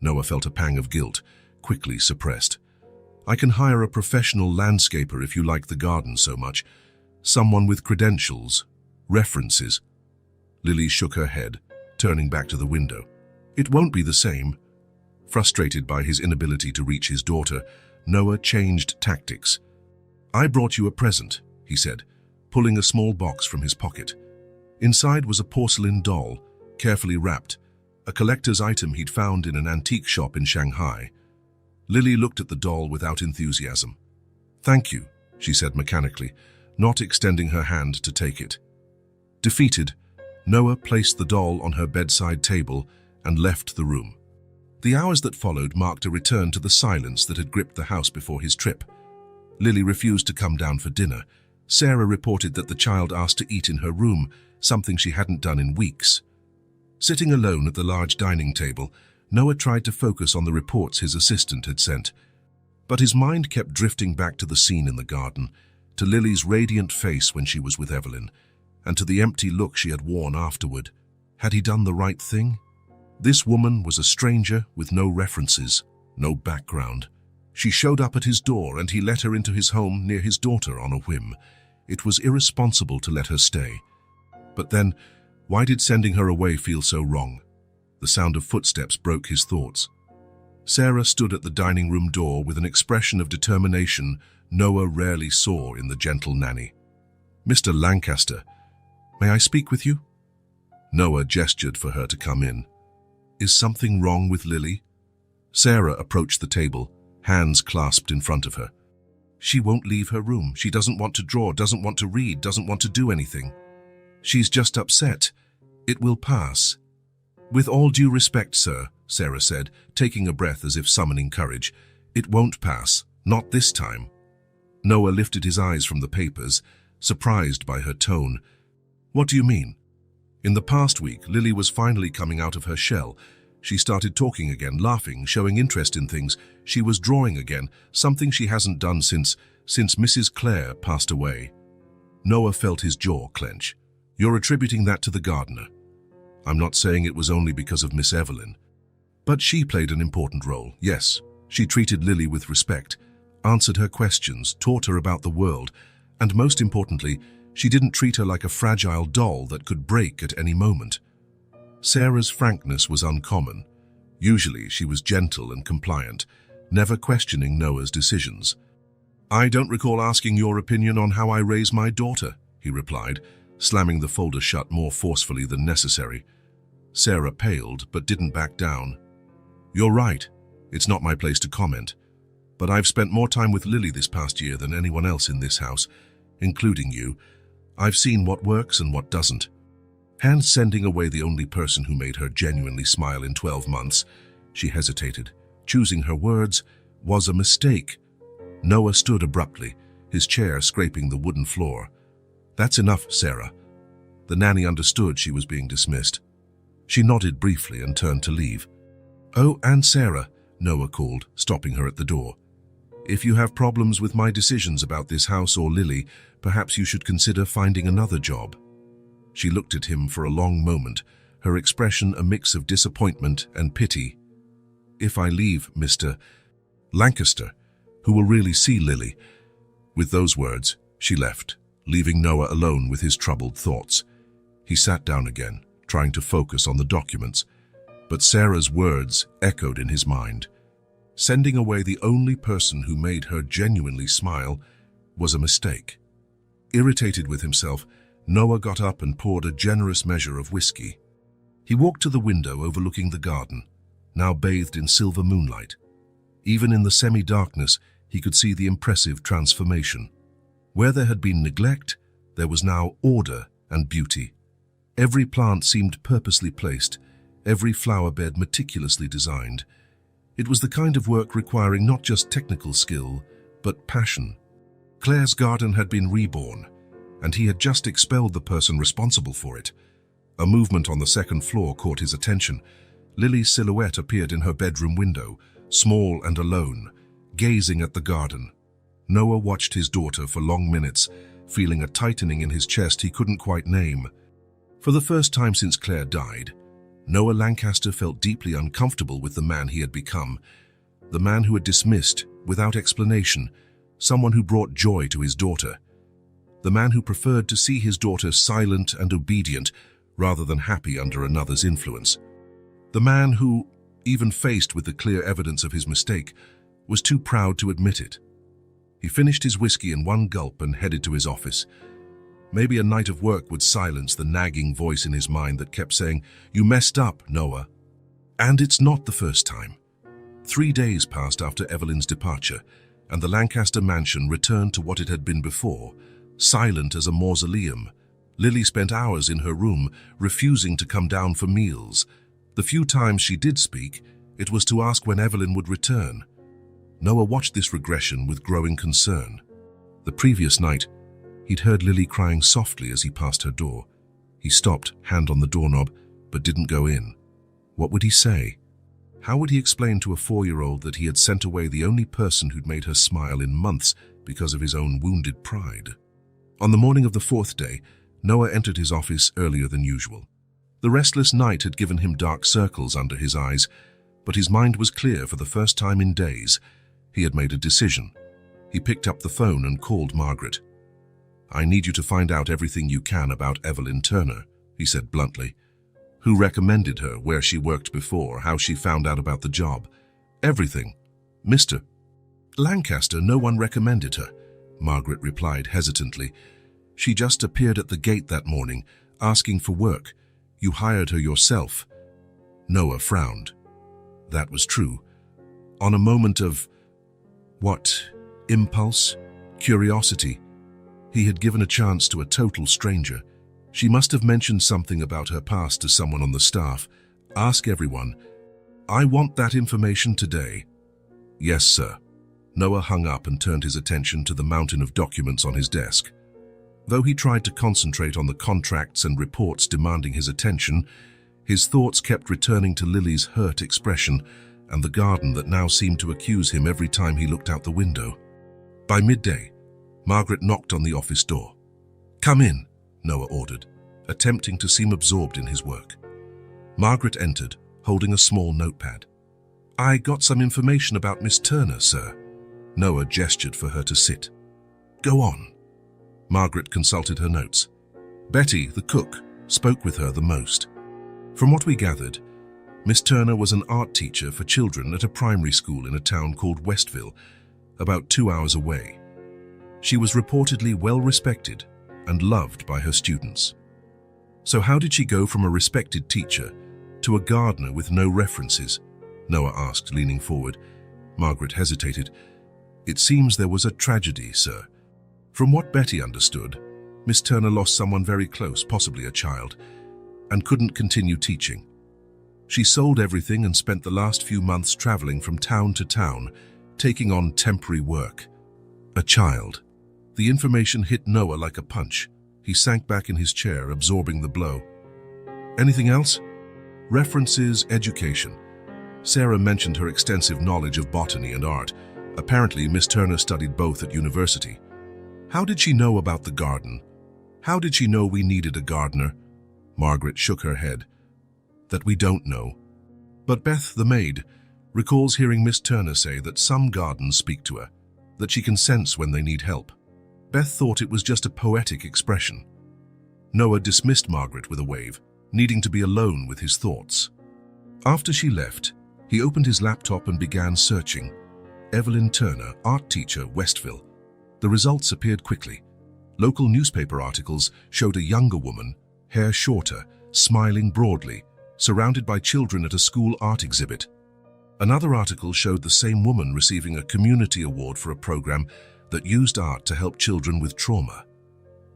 A: Noah felt a pang of guilt, quickly suppressed. I can hire a professional landscaper if you like the garden so much. Someone with credentials, references. Lily shook her head, turning back to the window. It won't be the same. Frustrated by his inability to reach his daughter, Noah changed tactics. I brought you a present, he said, pulling a small box from his pocket. Inside was a porcelain doll, carefully wrapped, a collector's item he'd found in an antique shop in Shanghai. Lily looked at the doll without enthusiasm. Thank you, she said mechanically, not extending her hand to take it. Defeated, Noah placed the doll on her bedside table and left the room. The hours that followed marked a return to the silence that had gripped the house before his trip. Lily refused to come down for dinner. Sarah reported that the child asked to eat in her room, something she hadn't done in weeks. Sitting alone at the large dining table, Noah tried to focus on the reports his assistant had sent. But his mind kept drifting back to the scene in the garden, to Lily's radiant face when she was with Evelyn, and to the empty look she had worn afterward. Had he done the right thing? This woman was a stranger with no references, no background. She showed up at his door and he let her into his home near his daughter on a whim. It was irresponsible to let her stay. But then, why did sending her away feel so wrong? The sound of footsteps broke his thoughts. Sarah stood at the dining room door with an expression of determination Noah rarely saw in the gentle nanny. Mr. Lancaster, may I speak with you? Noah gestured for her to come in. Is something wrong with Lily? Sarah approached the table, hands clasped in front of her. She won't leave her room. She doesn't want to draw, doesn't want to read, doesn't want to do anything. She's just upset. It will pass. With all due respect, sir, Sarah said, taking a breath as if summoning courage. It won't pass. Not this time. Noah lifted his eyes from the papers, surprised by her tone. What do you mean? In the past week, Lily was finally coming out of her shell. She started talking again, laughing, showing interest in things. She was drawing again, something she hasn't done since Mrs. Clare passed away. Noah felt his jaw clench. You're attributing that to the gardener. I'm not saying it was only because of Miss Evelyn. But she played an important role, yes. She treated Lily with respect, answered her questions, taught her about the world, and most importantly, she didn't treat her like a fragile doll that could break at any moment. Sarah's frankness was uncommon. Usually she was gentle and compliant, never questioning Noah's decisions. I don't recall asking your opinion on how I raise my daughter, he replied, slamming the folder shut more forcefully than necessary. Sarah paled but didn't back down. You're right. It's not my place to comment. But I've spent more time with Lily this past year than anyone else in this house, including you. I've seen what works and what doesn't. And sending away the only person who made her genuinely smile in 12 months, she hesitated. Choosing her words was a mistake. Noah stood abruptly, his chair scraping the wooden floor. That's enough, Sarah. The nanny understood she was being dismissed. She nodded briefly and turned to leave. Oh, and Sarah, Noah called, stopping her at the door. If you have problems with my decisions about this house or Lily, perhaps you should consider finding another job. She looked at him for a long moment, her expression a mix of disappointment and pity. If I leave, Mr. Lancaster, who will really see Lily? With those words, she left, leaving Noah alone with his troubled thoughts. He sat down again, trying to focus on the documents, but Sarah's words echoed in his mind. Sending away the only person who made her genuinely smile was a mistake. Irritated with himself, Noah got up and poured a generous measure of whiskey. He walked to the window overlooking the garden, now bathed in silver moonlight. Even in the semi-darkness, he could see the impressive transformation. Where there had been neglect, there was now order and beauty. Every plant seemed purposely placed, every flower bed meticulously designed. It was the kind of work requiring not just technical skill, but passion. Claire's garden had been reborn, and he had just expelled the person responsible for it. A movement on the second floor caught his attention. Lily's silhouette appeared in her bedroom window, small and alone, gazing at the garden. Noah watched his daughter for long minutes, feeling a tightening in his chest he couldn't quite name. For the first time since Claire died, Noah Lancaster felt deeply uncomfortable with the man he had become, the man who had dismissed, without explanation, someone who brought joy to his daughter, the man who preferred to see his daughter silent and obedient rather than happy under another's influence, the man who, even faced with the clear evidence of his mistake, was too proud to admit it. He finished his whiskey in one gulp and headed to his office. Maybe a night of work would silence the nagging voice in his mind that kept saying, "You messed up, Noah." And it's not the first time. 3 days passed after Evelyn's departure, and the Lancaster mansion returned to what it had been before, silent as a mausoleum. Lily spent hours in her room, refusing to come down for meals. The few times she did speak, it was to ask when Evelyn would return. Noah watched this regression with growing concern. The previous night, he'd heard Lily crying softly as he passed her door. He stopped, hand on the doorknob, but didn't go in. What would he say? How would he explain to a 4-year-old that he had sent away the only person who'd made her smile in months because of his own wounded pride? On the morning of the 4th day, Noah entered his office earlier than usual. The restless night had given him dark circles under his eyes, but his mind was clear for the first time in days. He had made a decision. He picked up the phone and called Margaret. "I need you to find out everything you can about Evelyn Turner," he said bluntly. "Who recommended her, where she worked before, how she found out about the job. Everything. Mr. Lancaster, no one recommended her," Margaret replied hesitantly. "She just appeared at the gate that morning, asking for work. You hired her yourself." Noah frowned. That was true. On a moment of, impulse? Curiosity. He had given a chance to a total stranger. She must have mentioned something about her past to someone on the staff. Ask everyone. I want that information today. Yes, sir. Noah hung up and turned his attention to the mountain of documents on his desk. Though he tried to concentrate on the contracts and reports demanding his attention, his thoughts kept returning to Lily's hurt expression and the garden that now seemed to accuse him every time he looked out the window. By midday, Margaret knocked on the office door. Come in, Noah ordered, attempting to seem absorbed in his work. Margaret entered, holding a small notepad. I got some information about Miss Turner, sir. Noah gestured for her to sit. Go on. Margaret consulted her notes. Betty, the cook, spoke with her the most. From what we gathered, Miss Turner was an art teacher for children at a primary school in a town called Westville, about 2 hours away. She was reportedly well respected and loved by her students. So how did she go from a respected teacher to a gardener with no references? Noah asked, leaning forward. Margaret hesitated. It seems there was a tragedy, sir. From what Betty understood, Miss Turner lost someone very close, possibly a child, and couldn't continue teaching. She sold everything and spent the last few months traveling from town to town, taking on temporary work. A child. The information hit Noah like a punch. He sank back in his chair, absorbing the blow. Anything else? References, education. Sarah mentioned her extensive knowledge of botany and art. Apparently, Miss Turner studied both at university. How did she know about the garden? How did she know we needed a gardener? Margaret shook her head. That we don't know. But Beth, the maid, recalls hearing Miss Turner say that some gardens speak to her, that she can sense when they need help. Beth thought it was just a poetic expression. Noah dismissed Margaret with a wave, needing to be alone with his thoughts. After she left, he opened his laptop and began searching. Evelyn Turner, art teacher, Westville. The results appeared quickly. Local newspaper articles showed a younger woman, hair shorter, smiling broadly, surrounded by children at a school art exhibit. Another article showed the same woman receiving a community award for a program that used art to help children with trauma.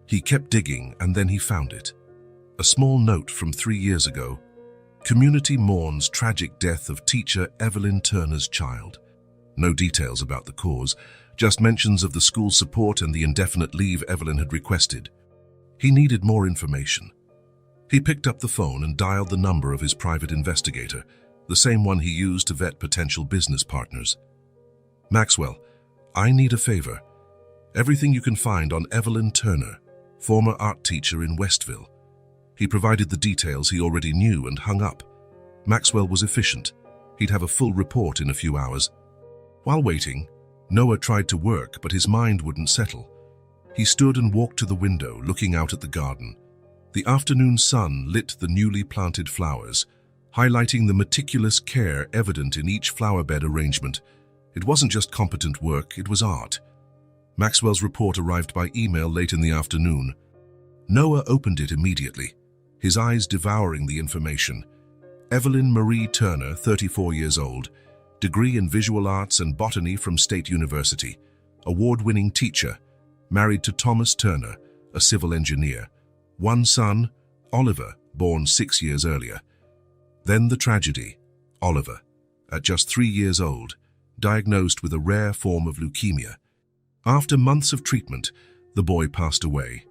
A: He kept digging and then he found it. A small note from 3 years ago. Community mourns tragic death of teacher Evelyn Turner's child. No details about the cause, just mentions of the school support and the indefinite leave Evelyn had requested. He needed more information. He picked up the phone and dialed the number of his private investigator, the same one he used to vet potential business partners. Maxwell, I need a favor. Everything you can find on Evelyn Turner, former art teacher in Westville. He provided the details he already knew and hung up. Maxwell was efficient. He'd have a full report in a few hours. While waiting, Noah tried to work, but his mind wouldn't settle. He stood and walked to the window, looking out at the garden. The afternoon sun lit the newly planted flowers, highlighting the meticulous care evident in each flower bed arrangement. It wasn't just competent work, it was art. Maxwell's report arrived by email late in the afternoon. Noah opened it immediately, his eyes devouring the information. Evelyn Marie Turner, 34 years old, degree in visual arts and botany from State University, award-winning teacher, married to Thomas Turner, a civil engineer. One son, Oliver, born 6 years earlier. Then the tragedy. Oliver, at just 3 years old, diagnosed with a rare form of leukemia. After months of treatment, the boy passed away.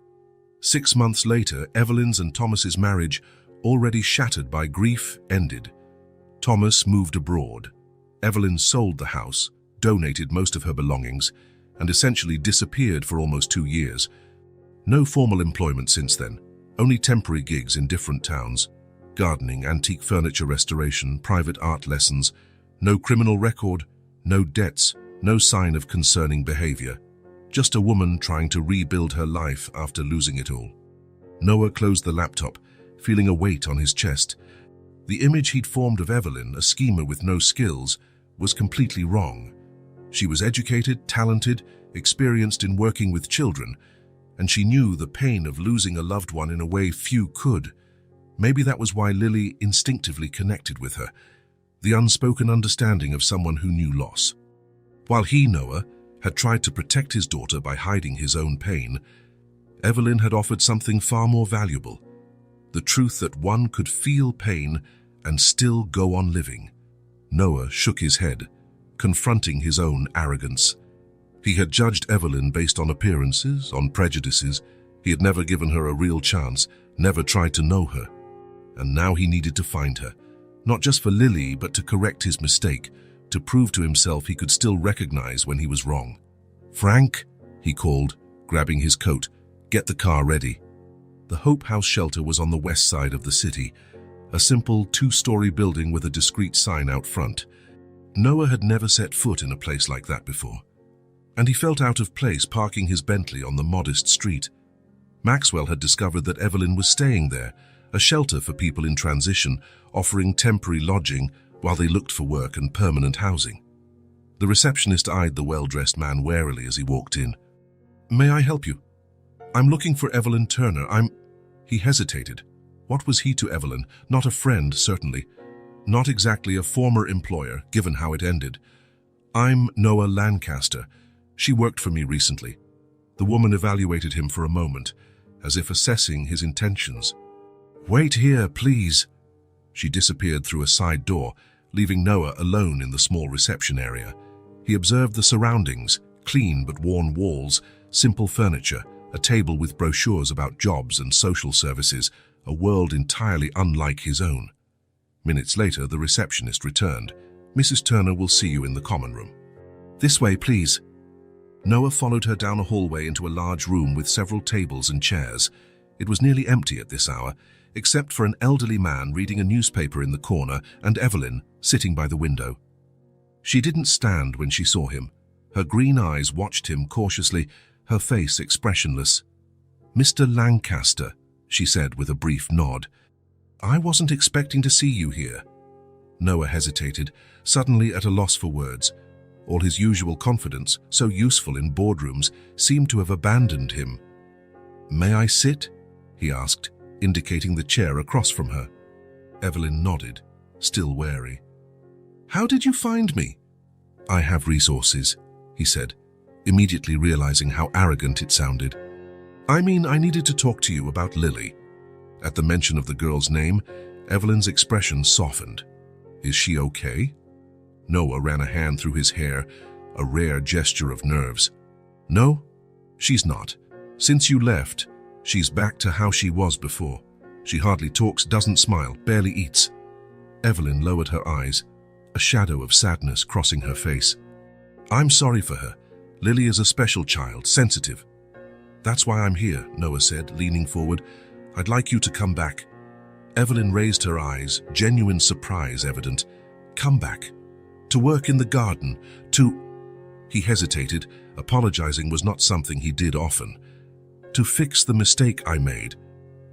A: 6 months later, Evelyn's and Thomas's marriage, already shattered by grief, ended. Thomas moved abroad. Evelyn sold the house, donated most of her belongings, and essentially disappeared for almost 2 years. No formal employment since then, only temporary gigs in different towns. Gardening, antique furniture restoration, private art lessons. No criminal record, no debts, no sign of concerning behavior. Just a woman trying to rebuild her life after losing it all. Noah closed the laptop, feeling a weight on his chest. The image he'd formed of Evelyn, a schemer with no skills, was completely wrong. She was educated, talented, experienced in working with children, and she knew the pain of losing a loved one in a way few could. Maybe that was why Lily instinctively connected with her, the unspoken understanding of someone who knew loss. While he, Noah, had tried to protect his daughter by hiding his own pain, Evelyn had offered something far more valuable, the truth that one could feel pain and still go on living. Noah shook his head, confronting his own arrogance. He had judged Evelyn based on appearances, on prejudices. He had never given her a real chance, never tried to know her. And now he needed to find her, not just for Lily, but to correct his mistake, to prove to himself he could still recognize when he was wrong. "Frank," he called, grabbing his coat, "get the car ready." The Hope House shelter was on the west side of the city, a simple two-story building with a discreet sign out front. Noah had never set foot in a place like that before, and he felt out of place parking his Bentley on the modest street. Maxwell had discovered that Evelyn was staying there, a shelter for people in transition, offering temporary lodging while they looked for work and permanent housing. The receptionist eyed the well-dressed man warily as he walked in. "May I help you? I'm looking for Evelyn Turner. He hesitated. What was he to Evelyn? Not a friend, certainly. Not exactly a former employer, given how it ended. "I'm Noah Lancaster. She worked for me recently." The woman evaluated him for a moment, as if assessing his intentions. "Wait here, please." She disappeared through a side door, leaving Noah alone in the small reception area. He observed the surroundings, clean but worn walls, simple furniture, a table with brochures about jobs and social services, a world entirely unlike his own. Minutes later, the receptionist returned. "Mrs. Turner will see you in the common room." "This way, please." Noah followed her down a hallway into a large room with several tables and chairs. It was nearly empty at this hour, except for an elderly man reading a newspaper in the corner and Evelyn sitting by the window. She didn't stand when she saw him. Her green eyes watched him cautiously, her face expressionless. "Mr. Lancaster," she said with a brief nod. "I wasn't expecting to see you here." Noah hesitated, suddenly at a loss for words. All his usual confidence, so useful in boardrooms, seemed to have abandoned him. "May I sit?" he asked, indicating the chair across from her. Evelyn nodded, still wary. "How did you find me?" "I have resources," he said, immediately realizing how arrogant it sounded. "I mean, I needed to talk to you about Lily." At the mention of the girl's name, Evelyn's expression softened. "Is she okay?" Noah ran a hand through his hair, a rare gesture of nerves. "No, she's not. Since you left, she's back to how she was before. She hardly talks, doesn't smile, barely eats." Evelyn lowered her eyes, a shadow of sadness crossing her face. "I'm sorry for her. Lily is a special child, sensitive." "That's why I'm here," Noah said, leaning forward. "I'd like you to come back." Evelyn raised her eyes, genuine surprise evident. "Come back? To work in the garden? To—" He hesitated. Apologizing was not something he did often. "To fix the mistake I made."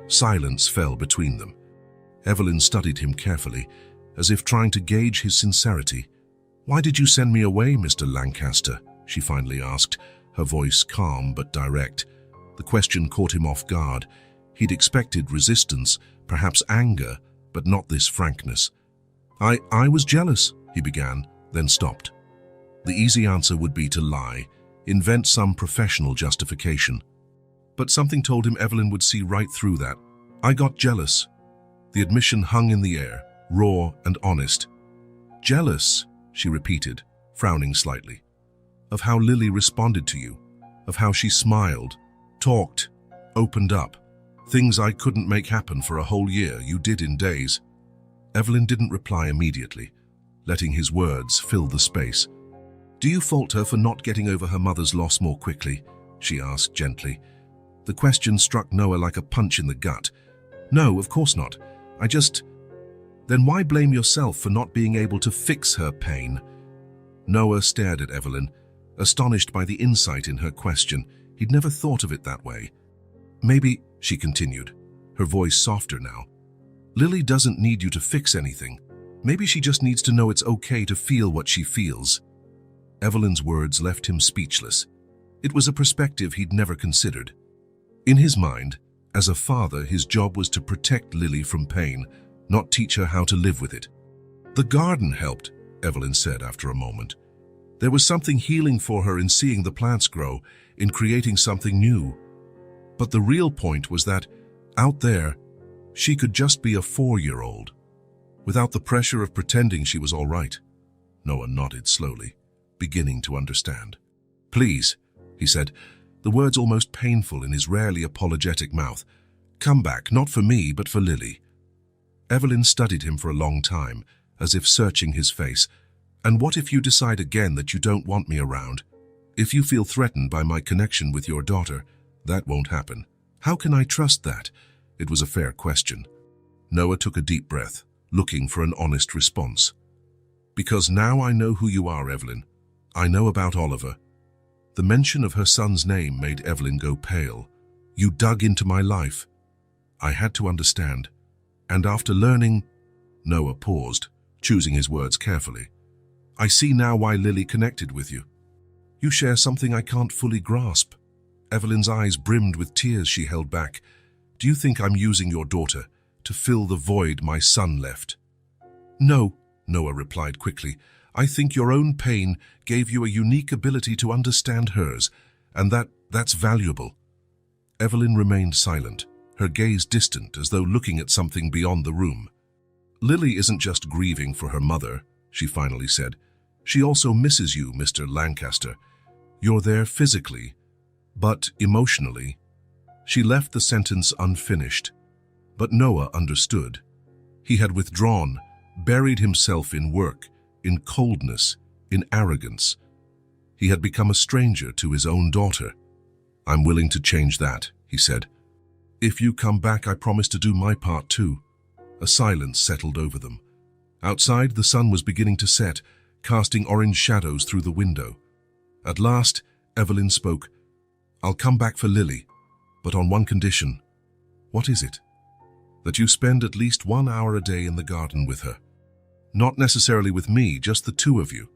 A: Silence fell between them. Evelyn studied him carefully, as if trying to gauge his sincerity. "Why did you send me away, Mr. Lancaster?" she finally asked, her voice calm but direct. The question caught him off guard. He'd expected resistance, perhaps anger, but not this frankness. I was jealous," he began, then stopped. The easy answer would be to lie, invent some professional justification. But something told him Evelyn would see right through that. "I got jealous." The admission hung in the air, raw and honest. "Jealous," she repeated, frowning slightly. "Of how Lily responded to you, of how she smiled, talked, opened up. Things I couldn't make happen for a whole year, you did in days." Evelyn didn't reply immediately, letting his words fill the space. "Do you fault her for not getting over her mother's loss more quickly?" she asked gently. The question struck Noah like a punch in the gut. "No, of course not. Then why blame yourself for not being able to fix her pain?" Noah stared at Evelyn, astonished by the insight in her question. He'd never thought of it that way. "Maybe," she continued, her voice softer now, "Lily doesn't need you to fix anything. Maybe she just needs to know it's okay to feel what she feels." Evelyn's words left him speechless. It was a perspective he'd never considered. In his mind, As a father, his job was to protect Lily from pain, not teach her how to live with it. The garden helped, Evelyn said after a moment. There was something healing for her in seeing the plants grow, in creating something new. But the real point was that, out there, she could just be a 4-year-old, without the pressure of pretending she was all right. Noah nodded slowly, beginning to understand. "Please," he said, the words almost painful in his rarely apologetic mouth. "Come back, not for me, but for Lily." Evelyn studied him for a long time, as if searching his face. "And what if you decide again that you don't want me around? If you feel threatened by my connection with your daughter, that won't happen. How can I trust that?" It was a fair question. Noah took a deep breath, looking for an honest response. "Because now I know who you are, Evelyn. I know about Oliver." The mention of her son's name made Evelyn go pale. "You dug into my life." "I had to understand. And after learning—" Noah paused, choosing his words carefully. "I see now why Lily connected with you. You share something I can't fully grasp." Evelyn's eyes brimmed with tears she held back. "Do you think I'm using your daughter to fill the void my son left?" "No," Noah replied quickly. "I think your own pain gave you a unique ability to understand hers, and that's valuable." Evelyn remained silent, her gaze distant as though looking at something beyond the room. "Lily isn't just grieving for her mother," she finally said. "She also misses you, Mr. Lancaster. You're there physically, but emotionally." She left the sentence unfinished, but Noah understood. He had withdrawn, buried himself in work, in coldness, in arrogance. He had become a stranger to his own daughter. "I'm willing to change that," he said. "If you come back, I promise to do my part too." A silence settled over them. Outside, the sun was beginning to set, casting orange shadows through the window. At last, Evelyn spoke. "I'll come back for Lily, but on one condition." "What is it?" "That you spend at least 1 hour a day in the garden with her. Not necessarily with me, just the two of you."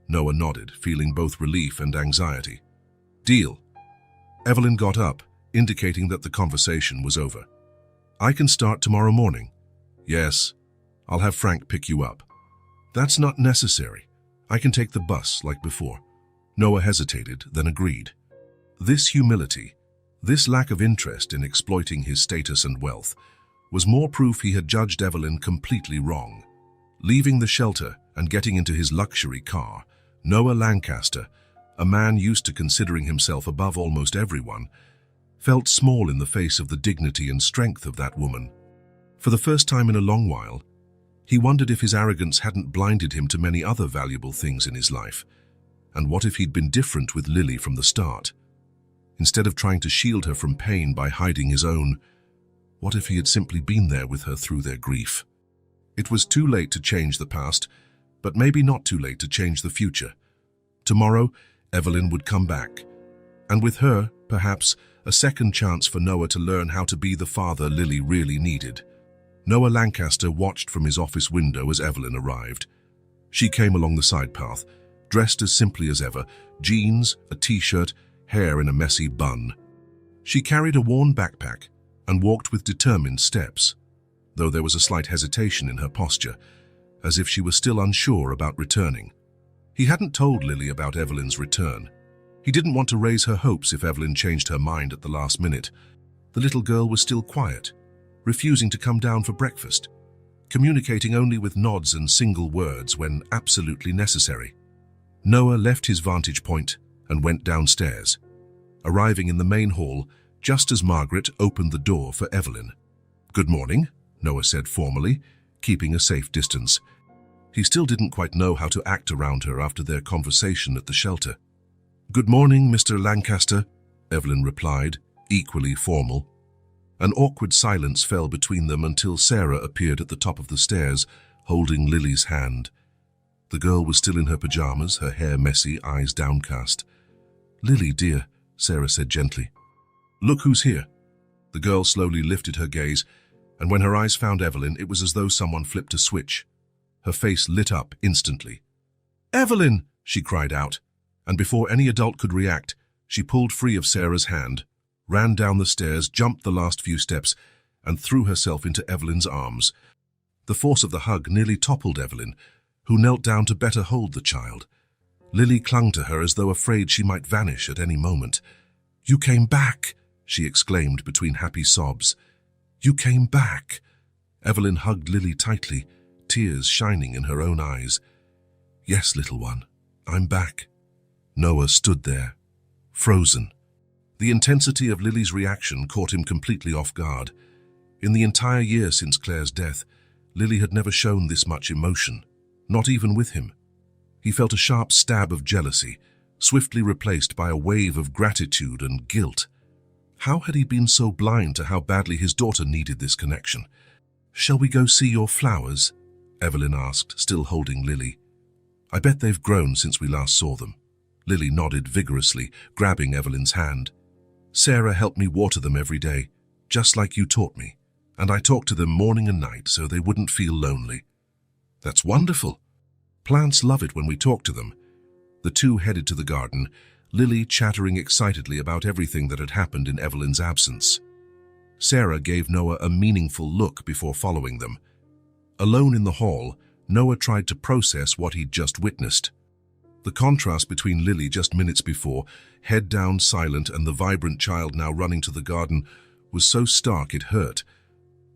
A: Noah nodded, feeling both relief and anxiety. "Deal." Evelyn got up, indicating that the conversation was over. "I can start tomorrow morning." "Yes, I'll have Frank pick you up." "That's not necessary. I can take the bus like before." Noah hesitated, then agreed. This humility, this lack of interest in exploiting his status and wealth, was more proof he had judged Evelyn completely wrong. Leaving the shelter and getting into his luxury car, Noah Lancaster, a man used to considering himself above almost everyone, felt small in the face of the dignity and strength of that woman. For the first time in a long while, he wondered if his arrogance hadn't blinded him to many other valuable things in his life. And what if he'd been different with Lily from the start? Instead of trying to shield her from pain by hiding his own, what if he had simply been there with her through their grief? It was too late to change the past, but maybe not too late to change the future. Tomorrow, Evelyn would come back, and with her, perhaps, a second chance for Noah to learn how to be the father Lily really needed. Noah Lancaster watched from his office window as Evelyn arrived. She came along the side path, dressed as simply as ever, jeans, a t-shirt, hair in a messy bun. She carried a worn backpack and walked with determined steps, though there was a slight hesitation in her posture, as if she was still unsure about returning. He hadn't told Lily about Evelyn's return. He didn't want to raise her hopes if Evelyn changed her mind at the last minute. The little girl was still quiet, refusing to come down for breakfast, communicating only with nods and single words when absolutely necessary. Noah left his vantage point and went downstairs, arriving in the main hall just as Margaret opened the door for Evelyn. "Good morning," Noah said formally, keeping a safe distance. He still didn't quite know how to act around her after their conversation at the shelter. "Good morning, Mr. Lancaster," Evelyn replied, equally formal. An awkward silence fell between them until Sarah appeared at the top of the stairs, holding Lily's hand. The girl was still in her pajamas, her hair messy, eyes downcast. "Lily, dear," Sarah said gently. "Look who's here." The girl slowly lifted her gaze, and when her eyes found Evelyn, it was as though someone flipped a switch. Her face lit up instantly. "Evelyn!" she cried out, and before any adult could react, she pulled free of Sarah's hand, ran down the stairs, jumped the last few steps, and threw herself into Evelyn's arms. The force of the hug nearly toppled Evelyn, who knelt down to better hold the child. Lily clung to her as though afraid she might vanish at any moment. "You came back," she exclaimed between happy sobs. "You came back." Evelyn hugged Lily tightly, tears shining in her own eyes. "Yes, little one, I'm back." Noah stood there, frozen. The intensity of Lily's reaction caught him completely off guard. In the entire year since Claire's death, Lily had never shown this much emotion, not even with him. He felt a sharp stab of jealousy, swiftly replaced by a wave of gratitude and guilt. How had he been so blind to how badly his daughter needed this connection? "Shall we go see your flowers?" Evelyn asked, still holding Lily. "I bet they've grown since we last saw them." Lily nodded vigorously, grabbing Evelyn's hand. "Sarah helped me water them every day, just like you taught me, and I talked to them morning and night so they wouldn't feel lonely." "That's wonderful. Plants love it when we talk to them." The two headed to the garden, Lily chattering excitedly about everything that had happened in Evelyn's absence. Sarah gave Noah a meaningful look before following them. Alone in the hall, Noah tried to process what he'd just witnessed. The contrast between Lily just minutes before, head down silent, and the vibrant child now running to the garden was so stark it hurt.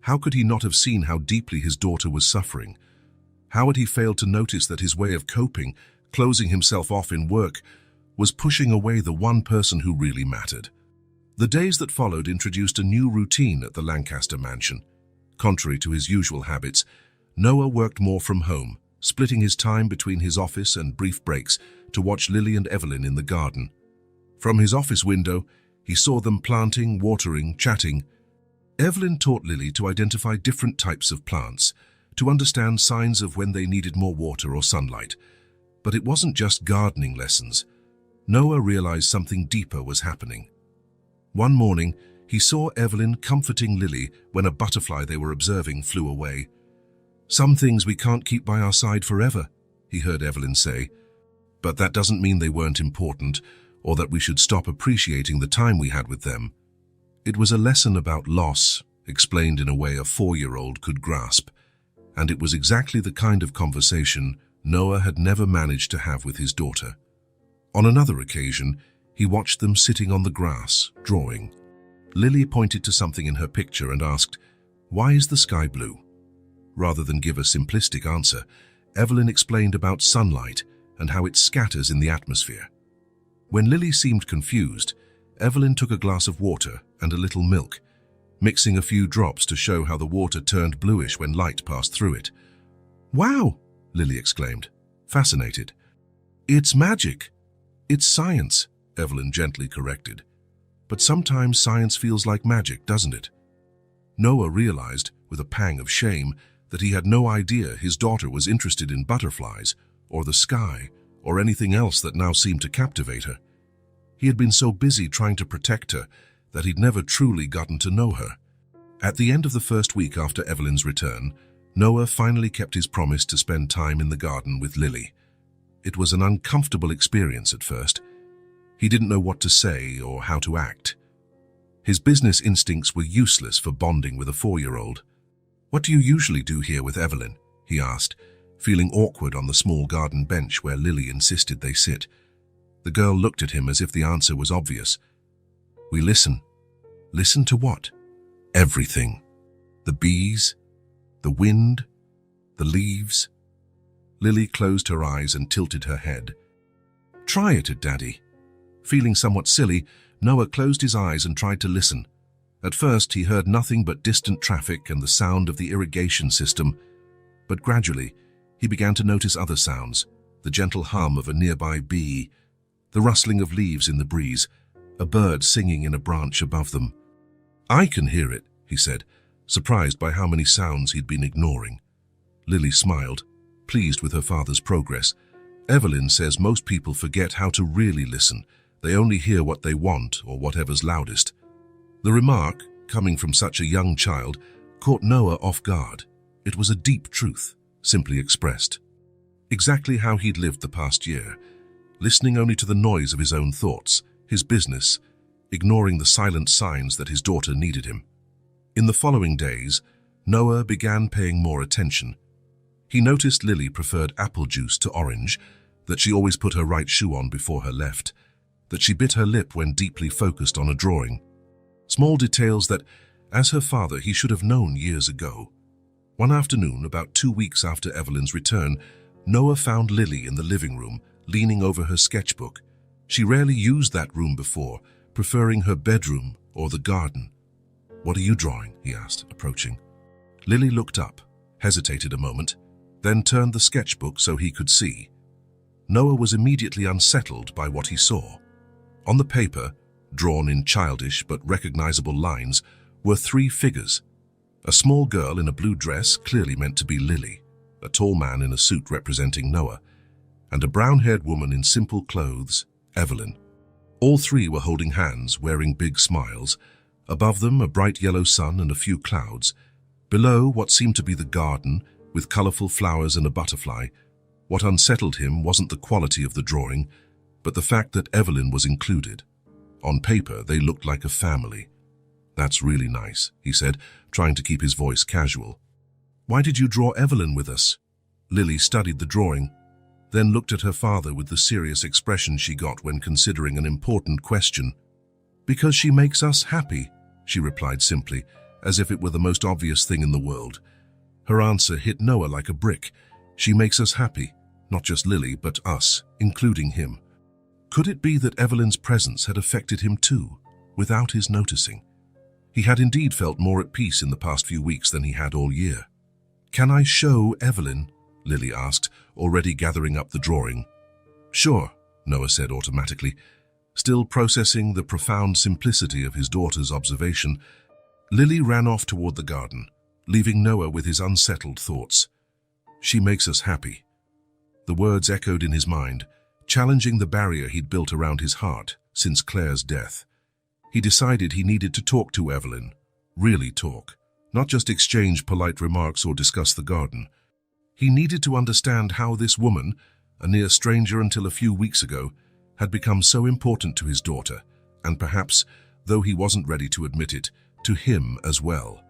A: How could he not have seen how deeply his daughter was suffering? How had he failed to notice that his way of coping, closing himself off in work, was pushing away the one person who really mattered? The days that followed introduced a new routine at the Lancaster mansion. Contrary to his usual habits, Noah worked more from home, splitting his time between his office and brief breaks to watch Lily and Evelyn in the garden. From his office window, he saw them planting, watering, chatting. Evelyn taught Lily to identify different types of plants, to understand signs of when they needed more water or sunlight. But it wasn't just gardening lessons. Noah realized something deeper was happening. One morning, he saw Evelyn comforting Lily when a butterfly they were observing flew away. "Some things we can't keep by our side forever," he heard Evelyn say. "But that doesn't mean they weren't important, or that we should stop appreciating the time we had with them." It was a lesson about loss, explained in a way a 4-year-old could grasp. And it was exactly the kind of conversation Noah had never managed to have with his daughter. On another occasion, he watched them sitting on the grass, drawing. Lily pointed to something in her picture and asked, "Why is the sky blue?" Rather than give a simplistic answer, Evelyn explained about sunlight and how it scatters in the atmosphere. When Lily seemed confused, Evelyn took a glass of water and a little milk, mixing a few drops to show how the water turned bluish when light passed through it. "Wow!" Lily exclaimed, fascinated. "It's magic. It's science," Evelyn gently corrected. "But sometimes science feels like magic, doesn't it?" Noah realized, with a pang of shame, that he had no idea his daughter was interested in butterflies, or the sky, or anything else that now seemed to captivate her. He had been so busy trying to protect her that he'd never truly gotten to know her. At the end of the first week after Evelyn's return, Noah finally kept his promise to spend time in the garden with Lily. It was an uncomfortable experience at first. He didn't know what to say or how to act. His business instincts were useless for bonding with a 4-year-old. "What do you usually do here with Evelyn?" he asked, feeling awkward on the small garden bench where Lily insisted they sit. The girl looked at him as if the answer was obvious. "We listen." "Listen to what?" "Everything. The bees, the wind, the leaves." Lily closed her eyes and tilted her head. "Try it, Daddy." Feeling somewhat silly, Noah closed his eyes and tried to listen. At first, he heard nothing but distant traffic and the sound of the irrigation system, but gradually, he began to notice other sounds, the gentle hum of a nearby bee, the rustling of leaves in the breeze, a bird singing in a branch above them. "I can hear it," he said, surprised by how many sounds he'd been ignoring. Lily smiled, pleased with her father's progress. "Evelyn says most people forget how to really listen. They only hear what they want or whatever's loudest." The remark, coming from such a young child, caught Noah off guard. It was a deep truth, simply expressed. Exactly how he'd lived the past year, listening only to the noise of his own thoughts, his business, ignoring the silent signs that his daughter needed him. In the following days, Noah began paying more attention. He noticed Lily preferred apple juice to orange, that she always put her right shoe on before her left, that she bit her lip when deeply focused on a drawing. Small details that, as her father, he should have known years ago. One afternoon, about 2 weeks after Evelyn's return, Noah found Lily in the living room, leaning over her sketchbook. She rarely used that room before, preferring her bedroom or the garden. "What are you drawing?" he asked, approaching. Lily looked up, hesitated a moment, then turned the sketchbook so he could see. Noah was immediately unsettled by what he saw. On the paper, drawn in childish but recognizable lines, were 3 figures. A small girl in a blue dress, clearly meant to be Lily, a tall man in a suit representing Noah, and a brown-haired woman in simple clothes, Evelyn. All 3 were holding hands, wearing big smiles. Above them, a bright yellow sun and a few clouds. Below, what seemed to be the garden, with colorful flowers and a butterfly. What unsettled him wasn't the quality of the drawing, but the fact that Evelyn was included. On paper, they looked like a family. "That's really nice," he said, trying to keep his voice casual. "Why did you draw Evelyn with us?" Lily studied the drawing, then looked at her father with the serious expression she got when considering an important question. "Because she makes us happy," she replied simply, as if it were the most obvious thing in the world. Her answer hit Noah like a brick. She makes us happy, not just Lily, but us, including him. Could it be that Evelyn's presence had affected him too, without his noticing? He had indeed felt more at peace in the past few weeks than he had all year. "Can I show Evelyn?" Lily asked, already gathering up the drawing. "Sure," Noah said automatically. Still processing the profound simplicity of his daughter's observation, Lily ran off toward the garden, leaving Noah with his unsettled thoughts. "She makes us happy." The words echoed in his mind, challenging the barrier he'd built around his heart since Claire's death. He decided he needed to talk to Evelyn, really talk, not just exchange polite remarks or discuss the garden. He needed to understand how this woman, a near stranger until a few weeks ago, had become so important to his daughter, and perhaps, though he wasn't ready to admit it, to him as well.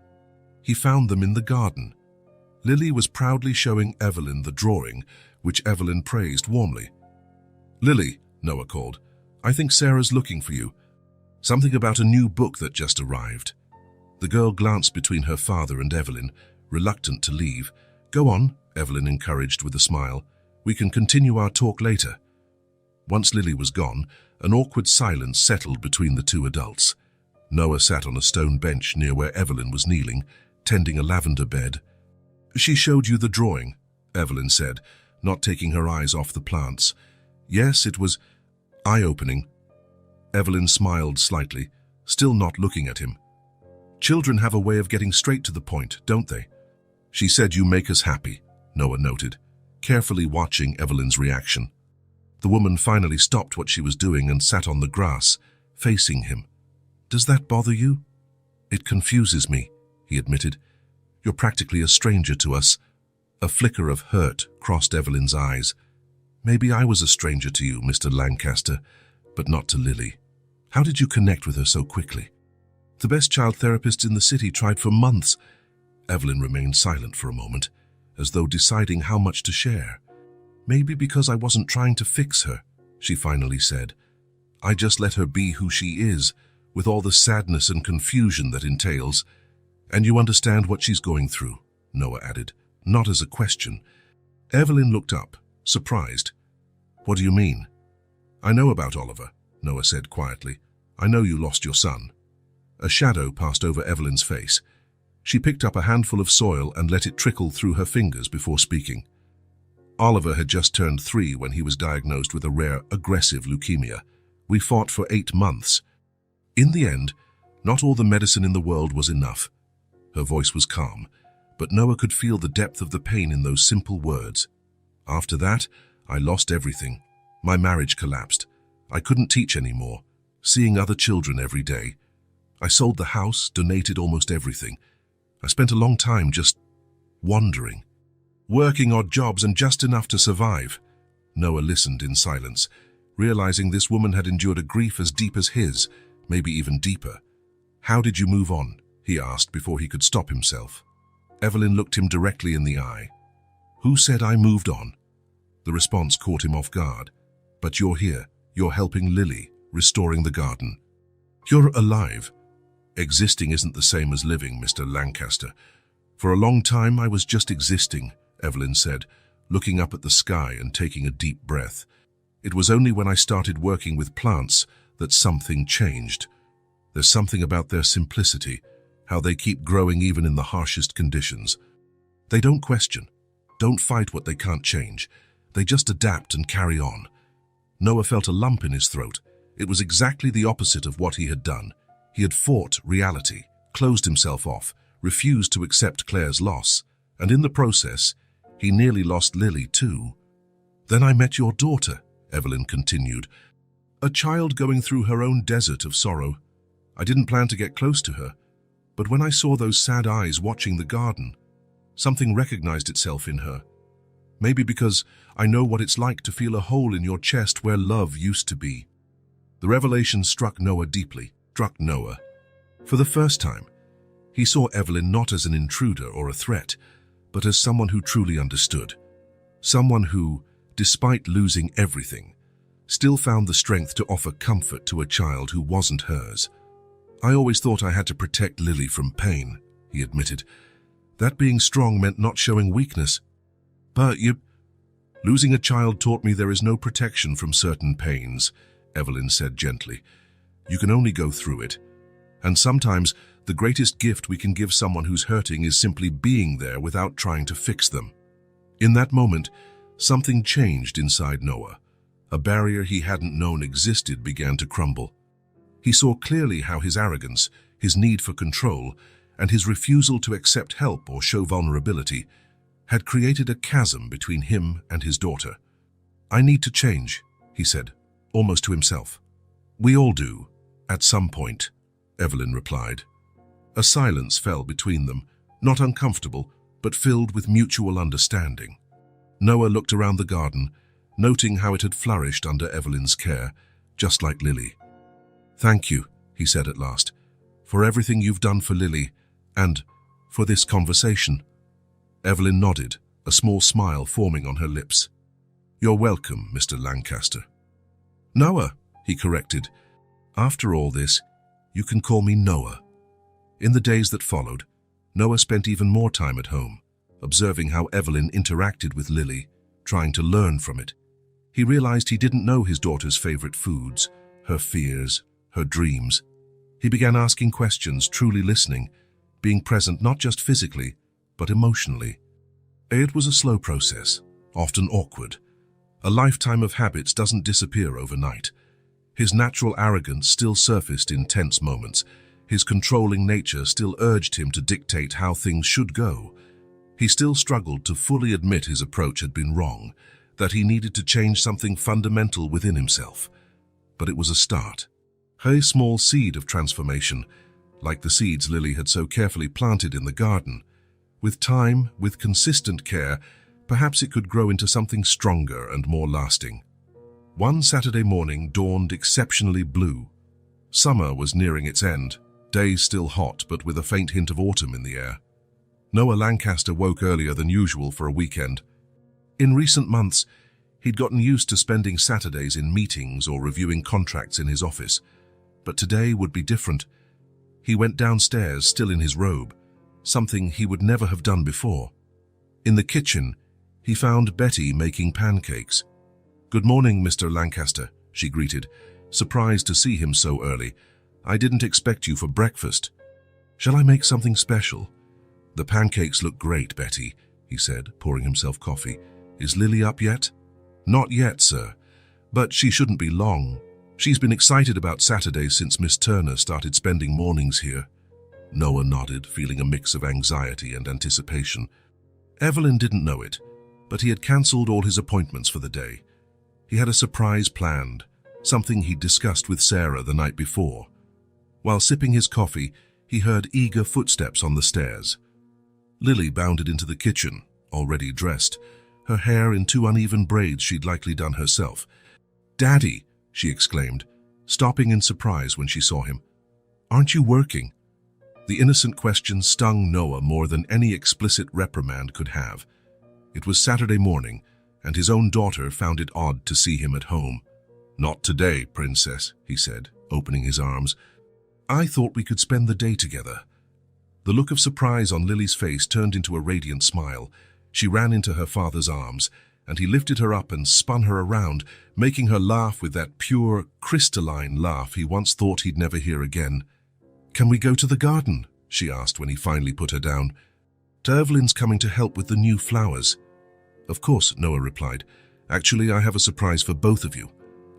A: He found them in the garden. Lily was proudly showing Evelyn the drawing, which Evelyn praised warmly. "Lily," Noah called, "I think Sarah's looking for you. Something about a new book that just arrived." The girl glanced between her father and Evelyn, reluctant to leave. "Go on," Evelyn encouraged with a smile. "We can continue our talk later." Once Lily was gone, an awkward silence settled between the 2 adults. Noah sat on a stone bench near where Evelyn was kneeling, tending a lavender bed. "She showed you the drawing," Evelyn said, not taking her eyes off the plants. "Yes, it was eye-opening." Evelyn smiled slightly, still not looking at him. "Children have a way of getting straight to the point, don't they?" "She said you make us happy," Noah noted, carefully watching Evelyn's reaction. The woman finally stopped what she was doing and sat on the grass, facing him. "Does that bother you?" "It confuses me," he admitted. "You're practically a stranger to us." A flicker of hurt crossed Evelyn's eyes. "Maybe I was a stranger to you, Mr. Lancaster, but not to Lily. How did you connect with her so quickly?" "The best child therapists in the city tried for months." Evelyn remained silent for a moment, as though deciding how much to share. "Maybe because I wasn't trying to fix her," she finally said. "I just let her be who she is, with all the sadness and confusion that entails. And you understand what she's going through," Noah added, not as a question. Evelyn looked up, surprised. "What do you mean?" "I know about Oliver," Noah said quietly. "I know you lost your son." A shadow passed over Evelyn's face. She picked up a handful of soil and let it trickle through her fingers before speaking. "Oliver had just turned 3 when he was diagnosed with a rare, aggressive leukemia. We fought for 8 months. In the end, not all the medicine in the world was enough." Her voice was calm, but Noah could feel the depth of the pain in those simple words. "After that, I lost everything. My marriage collapsed. I couldn't teach anymore, seeing other children every day. I sold the house, donated almost everything. I spent a long time just wandering, working odd jobs and just enough to survive." Noah listened in silence, realizing this woman had endured a grief as deep as his, maybe even deeper. "How did you move on?" he asked before he could stop himself. Evelyn looked him directly in the eye. "Who said I moved on?" The response caught him off guard. "But you're here. You're helping Lily, restoring the garden. You're alive." "Existing isn't the same as living, Mr. Lancaster. For a long time I was just existing," Evelyn said, looking up at the sky and taking a deep breath. "It was only when I started working with plants that something changed. There's something about their simplicity, how they keep growing even in the harshest conditions. They don't question, don't fight what they can't change. They just adapt and carry on." Noah felt a lump in his throat. It was exactly the opposite of what he had done. He had fought reality, closed himself off, refused to accept Claire's loss, and in the process, he nearly lost Lily too. "Then I met your daughter," Evelyn continued, "a child going through her own desert of sorrow. I didn't plan to get close to her, but when I saw those sad eyes watching the garden, something recognized itself in her. Maybe because I know what it's like to feel a hole in your chest where love used to be." The revelation struck Noah deeply, struck Noah. For the first time, he saw Evelyn not as an intruder or a threat, but as someone who truly understood. Someone who, despite losing everything, still found the strength to offer comfort to a child who wasn't hers. "I always thought I had to protect Lily from pain," he admitted. "That being strong meant not showing weakness. But losing a child taught me there is no protection from certain pains," Evelyn said gently. "You can only go through it. And sometimes the greatest gift we can give someone who's hurting is simply being there without trying to fix them." In that moment, something changed inside Noah. A barrier he hadn't known existed began to crumble. He saw clearly how his arrogance, his need for control, and his refusal to accept help or show vulnerability had created a chasm between him and his daughter. "I need to change," he said, almost to himself. "We all do, at some point," Evelyn replied. A silence fell between them, not uncomfortable, but filled with mutual understanding. Noah looked around the garden, noting how it had flourished under Evelyn's care, just like Lily. "Thank you," he said at last, "for everything you've done for Lily, and for this conversation." Evelyn nodded, a small smile forming on her lips. "You're welcome, Mr. Lancaster." "Noah," he corrected. "After all this, you can call me Noah." In the days that followed, Noah spent even more time at home, observing how Evelyn interacted with Lily, trying to learn from it. He realized he didn't know his daughter's favorite foods, her fears, her dreams. He began asking questions, truly listening, being present not just physically, but emotionally. It was a slow process, often awkward. A lifetime of habits doesn't disappear overnight. His natural arrogance still surfaced in tense moments. His controlling nature still urged him to dictate how things should go. He still struggled to fully admit his approach had been wrong, that he needed to change something fundamental within himself. But it was a start. A small seed of transformation, like the seeds Lily had so carefully planted in the garden. With time, with consistent care, perhaps it could grow into something stronger and more lasting. One Saturday morning dawned exceptionally blue. Summer was nearing its end, days still hot but with a faint hint of autumn in the air. Noah Lancaster woke earlier than usual for a weekend. In recent months, he'd gotten used to spending Saturdays in meetings or reviewing contracts in his office. But today would be different. He went downstairs, still in his robe, something he would never have done before. In the kitchen, he found Betty making pancakes. "Good morning, Mr. Lancaster," she greeted, surprised to see him so early. "I didn't expect you for breakfast. Shall I make something special?" "The pancakes look great, Betty," he said, pouring himself coffee. "Is Lily up yet?" "Not yet, sir. But she shouldn't be long. She's been excited about Saturdays since Miss Turner started spending mornings here." Noah nodded, feeling a mix of anxiety and anticipation. Evelyn didn't know it, but he had cancelled all his appointments for the day. He had a surprise planned, something he'd discussed with Sarah the night before. While sipping his coffee, he heard eager footsteps on the stairs. Lily bounded into the kitchen, already dressed, her hair in two uneven braids she'd likely done herself. "Daddy!" she exclaimed, stopping in surprise when she saw him. "Aren't you working?" The innocent question stung Noah more than any explicit reprimand could have. It was Saturday morning, and his own daughter found it odd to see him at home. "Not today, princess," he said, opening his arms. "I thought we could spend the day together." The look of surprise on Lily's face turned into a radiant smile. She ran into her father's arms, and he lifted her up and spun her around, making her laugh with that pure, crystalline laugh he once thought he'd never hear again. "Can we go to the garden?" she asked when he finally put her down. "Evelyn's coming to help with the new flowers." "Of course," Noah replied. "Actually, I have a surprise for both of you."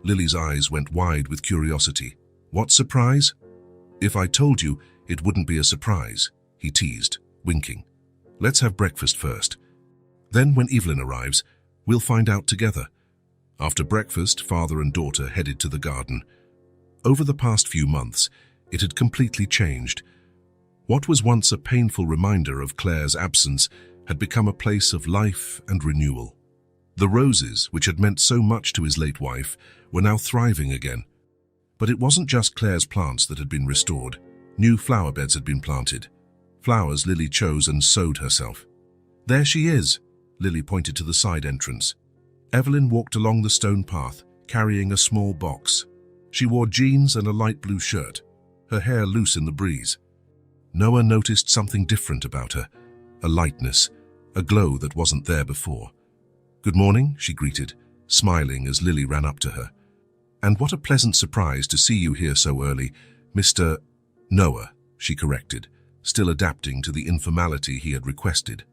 A: Lily's eyes went wide with curiosity. "What surprise?" "If I told you, it wouldn't be a surprise," he teased, winking. "Let's have breakfast first. Then when Evelyn arrives, we'll find out together." After breakfast, father and daughter headed to the garden. Over the past few months, it had completely changed. What was once a painful reminder of Claire's absence had become a place of life and renewal. The roses, which had meant so much to his late wife, were now thriving again. But it wasn't just Claire's plants that had been restored. New flower beds had been planted. Flowers Lily chose and sowed herself. "There she is," Lily pointed to the side entrance. Evelyn walked along the stone path, carrying a small box. She wore jeans and a light blue shirt, her hair loose in the breeze. Noah noticed something different about her, a lightness, a glow that wasn't there before. "Good morning," she greeted, smiling as Lily ran up to her. "And what a pleasant surprise to see you here so early, Mr. Noah," she corrected, still adapting to the informality he had requested.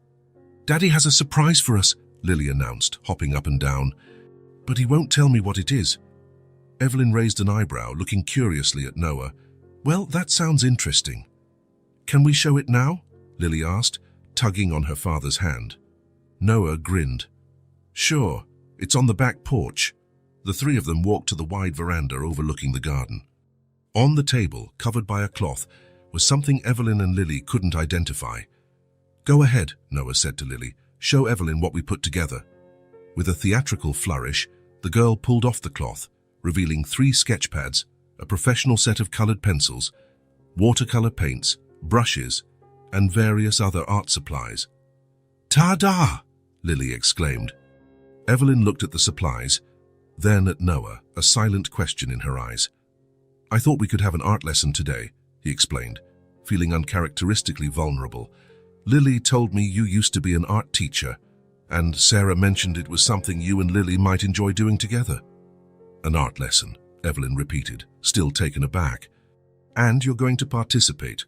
A: "Daddy has a surprise for us," Lily announced, hopping up and down. "But he won't tell me what it is." Evelyn raised an eyebrow, looking curiously at Noah. "Well, that sounds interesting." "Can we show it now?" Lily asked, tugging on her father's hand. Noah grinned. "Sure, it's on the back porch." The three of them walked to the wide veranda overlooking the garden. On the table, covered by a cloth, was something Evelyn and Lily couldn't identify. "Go ahead," Noah said to Lily. "Show Evelyn what we put together." With a theatrical flourish, the girl pulled off the cloth, revealing 3 sketch pads, a professional set of colored pencils, watercolor paints, brushes, and various other art supplies. "Ta-da!" Lily exclaimed. Evelyn looked at the supplies, then at Noah, a silent question in her eyes. "I thought we could have an art lesson today," he explained, feeling uncharacteristically vulnerable. "Lily told me you used to be an art teacher, and Sarah mentioned it was something you and Lily might enjoy doing together." "An art lesson," Evelyn repeated, still taken aback. "And you're going to participate.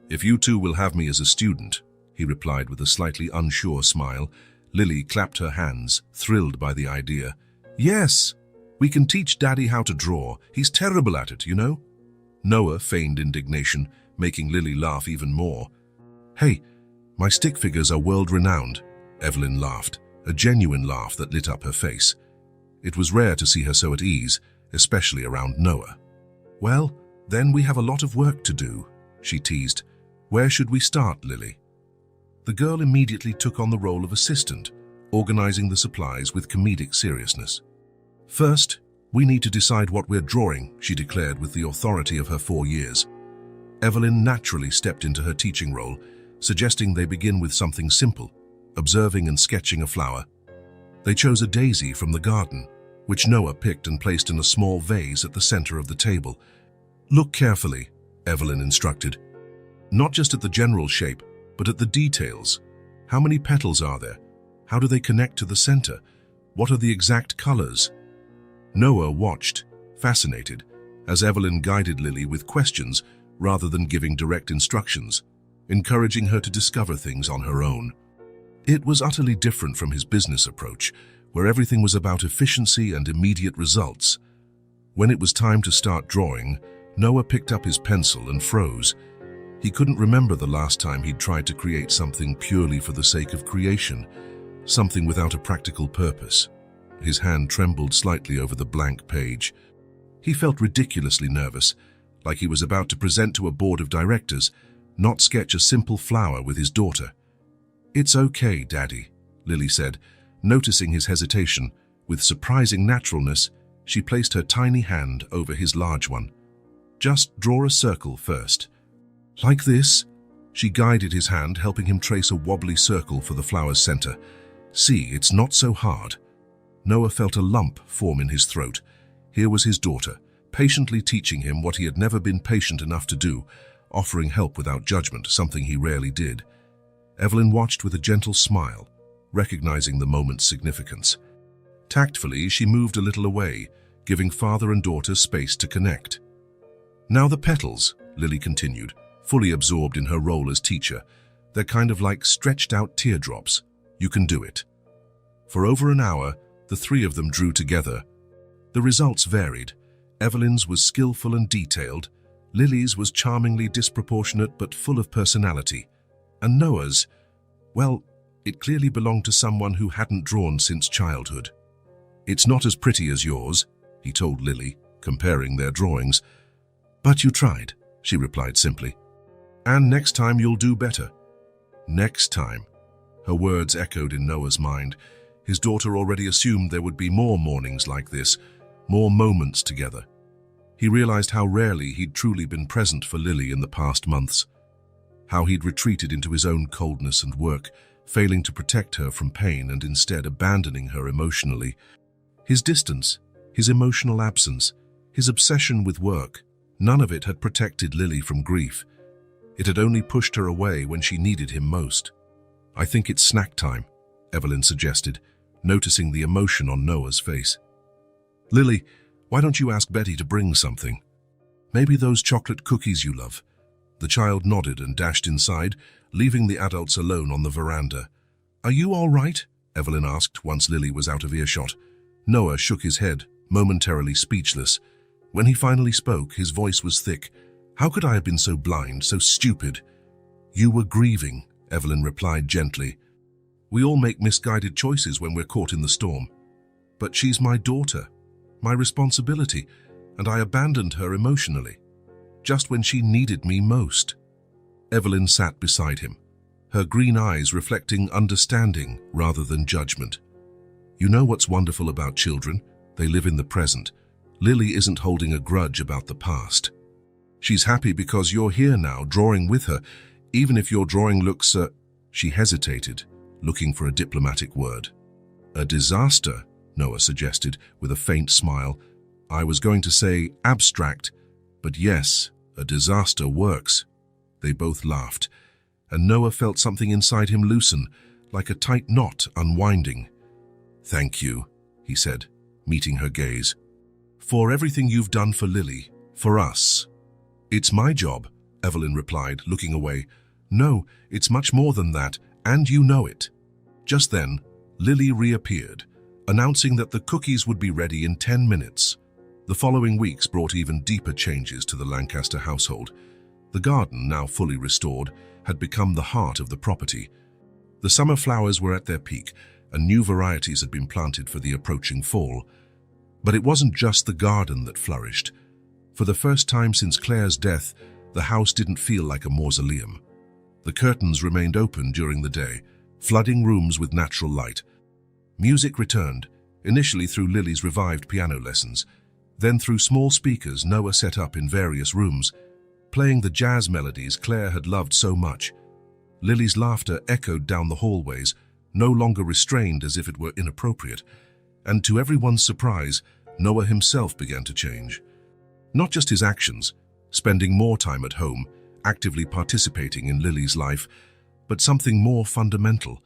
A: If you two will have me as a student," he replied with a slightly unsure smile. Lily clapped her hands, thrilled by the idea. "Yes, we can teach Daddy how to draw. He's terrible at it, you know." Noah feigned indignation, making Lily laugh even more. "Hey, my stick figures are world-renowned," Evelyn laughed, a genuine laugh that lit up her face. It was rare to see her so at ease, especially around Noah. "Well, then we have a lot of work to do," she teased. "Where should we start, Lily?" The girl immediately took on the role of assistant, organizing the supplies with comedic seriousness. "First, we need to decide what we're drawing," she declared with the authority of her 4 years. Evelyn naturally stepped into her teaching role, suggesting they begin with something simple, observing and sketching a flower. They chose a daisy from the garden, which Noah picked and placed in a small vase at the center of the table. "Look carefully," Evelyn instructed. "Not just at the general shape, but at the details. How many petals are there? How do they connect to the center? What are the exact colors?" Noah watched, fascinated, as Evelyn guided Lily with questions rather than giving direct instructions, encouraging her to discover things on her own. It was utterly different from his business approach, where everything was about efficiency and immediate results. When it was time to start drawing, Noah picked up his pencil and froze. He couldn't remember the last time he'd tried to create something purely for the sake of creation, something without a practical purpose. His hand trembled slightly over the blank page. He felt ridiculously nervous, like he was about to present to a board of directors, not sketch a simple flower with his daughter. "It's okay, Daddy," Lily said, noticing his hesitation. With surprising naturalness, She placed her tiny hand over his large one. "Just draw a circle first." "Like this?" She guided his hand, helping him trace a wobbly circle for the flower's center. "See, it's not so hard." Noah felt a lump form in his throat. Here was his daughter, patiently teaching him what he had never been patient enough to do, offering help without judgment, something he rarely did. Evelyn watched with a gentle smile, recognizing the moment's significance. Tactfully, she moved a little away, giving father and daughter space to connect. "Now the petals," Lily continued, fully absorbed in her role as teacher. "They're kind of like stretched-out teardrops. You can do it." For over an hour, the three of them drew together. The results varied. Evelyn's was skillful and detailed, Lily's was charmingly disproportionate but full of personality, and Noah's, well, it clearly belonged to someone who hadn't drawn since childhood. "It's not as pretty as yours," he told Lily, comparing their drawings. "But you tried," she replied simply. "And next time you'll do better." Next time. Her words echoed in Noah's mind. His daughter already assumed there would be more mornings like this, more moments together. He realized how rarely he'd truly been present for Lily in the past months, how he'd retreated into his own coldness and work, failing to protect her from pain and instead abandoning her emotionally. His distance, his emotional absence, his obsession with work, none of it had protected Lily from grief. It had only pushed her away when she needed him most. "I think it's snack time," Evelyn suggested, noticing the emotion on Noah's face. "Lily, why don't you ask Betty to bring something? Maybe those chocolate cookies you love." The child nodded and dashed inside, leaving the adults alone on the veranda. "Are you all right?" Evelyn asked once Lily was out of earshot. Noah shook his head, momentarily speechless. When he finally spoke, his voice was thick. "How could I have been so blind, so stupid?" "You were grieving," Evelyn replied gently. "We all make misguided choices when we're caught in the storm. But she's my daughter, my responsibility, and I abandoned her emotionally, just when she needed me most." Evelyn sat beside him, her green eyes reflecting understanding rather than judgment. "You know what's wonderful about children? They live in the present. Lily isn't holding a grudge about the past. She's happy because you're here now, drawing with her, even if your drawing looks, She hesitated, looking for a diplomatic word. "A disaster," Noah suggested, with a faint smile. "I was going to say abstract, but yes, a disaster works." They both laughed, and Noah felt something inside him loosen, like a tight knot unwinding. "Thank you," he said, meeting her gaze. "For everything you've done for Lily, for us." "It's my job," Evelyn replied, looking away. "No, it's much more than that, and you know it." Just then, Lily reappeared, announcing that the cookies would be ready in 10 minutes. The following weeks brought even deeper changes to the Lancaster household. The garden, now fully restored, had become the heart of the property. The summer flowers were at their peak, and new varieties had been planted for the approaching fall. But it wasn't just the garden that flourished. For the first time since Claire's death, the house didn't feel like a mausoleum. The curtains remained open during the day, flooding rooms with natural light. Music returned, initially through Lily's revived piano lessons, then through small speakers Noah set up in various rooms, playing the jazz melodies Claire had loved so much. Lily's laughter echoed down the hallways, no longer restrained as if it were inappropriate, and to everyone's surprise, Noah himself began to change. Not just his actions, spending more time at home, actively participating in Lily's life, but something more fundamental.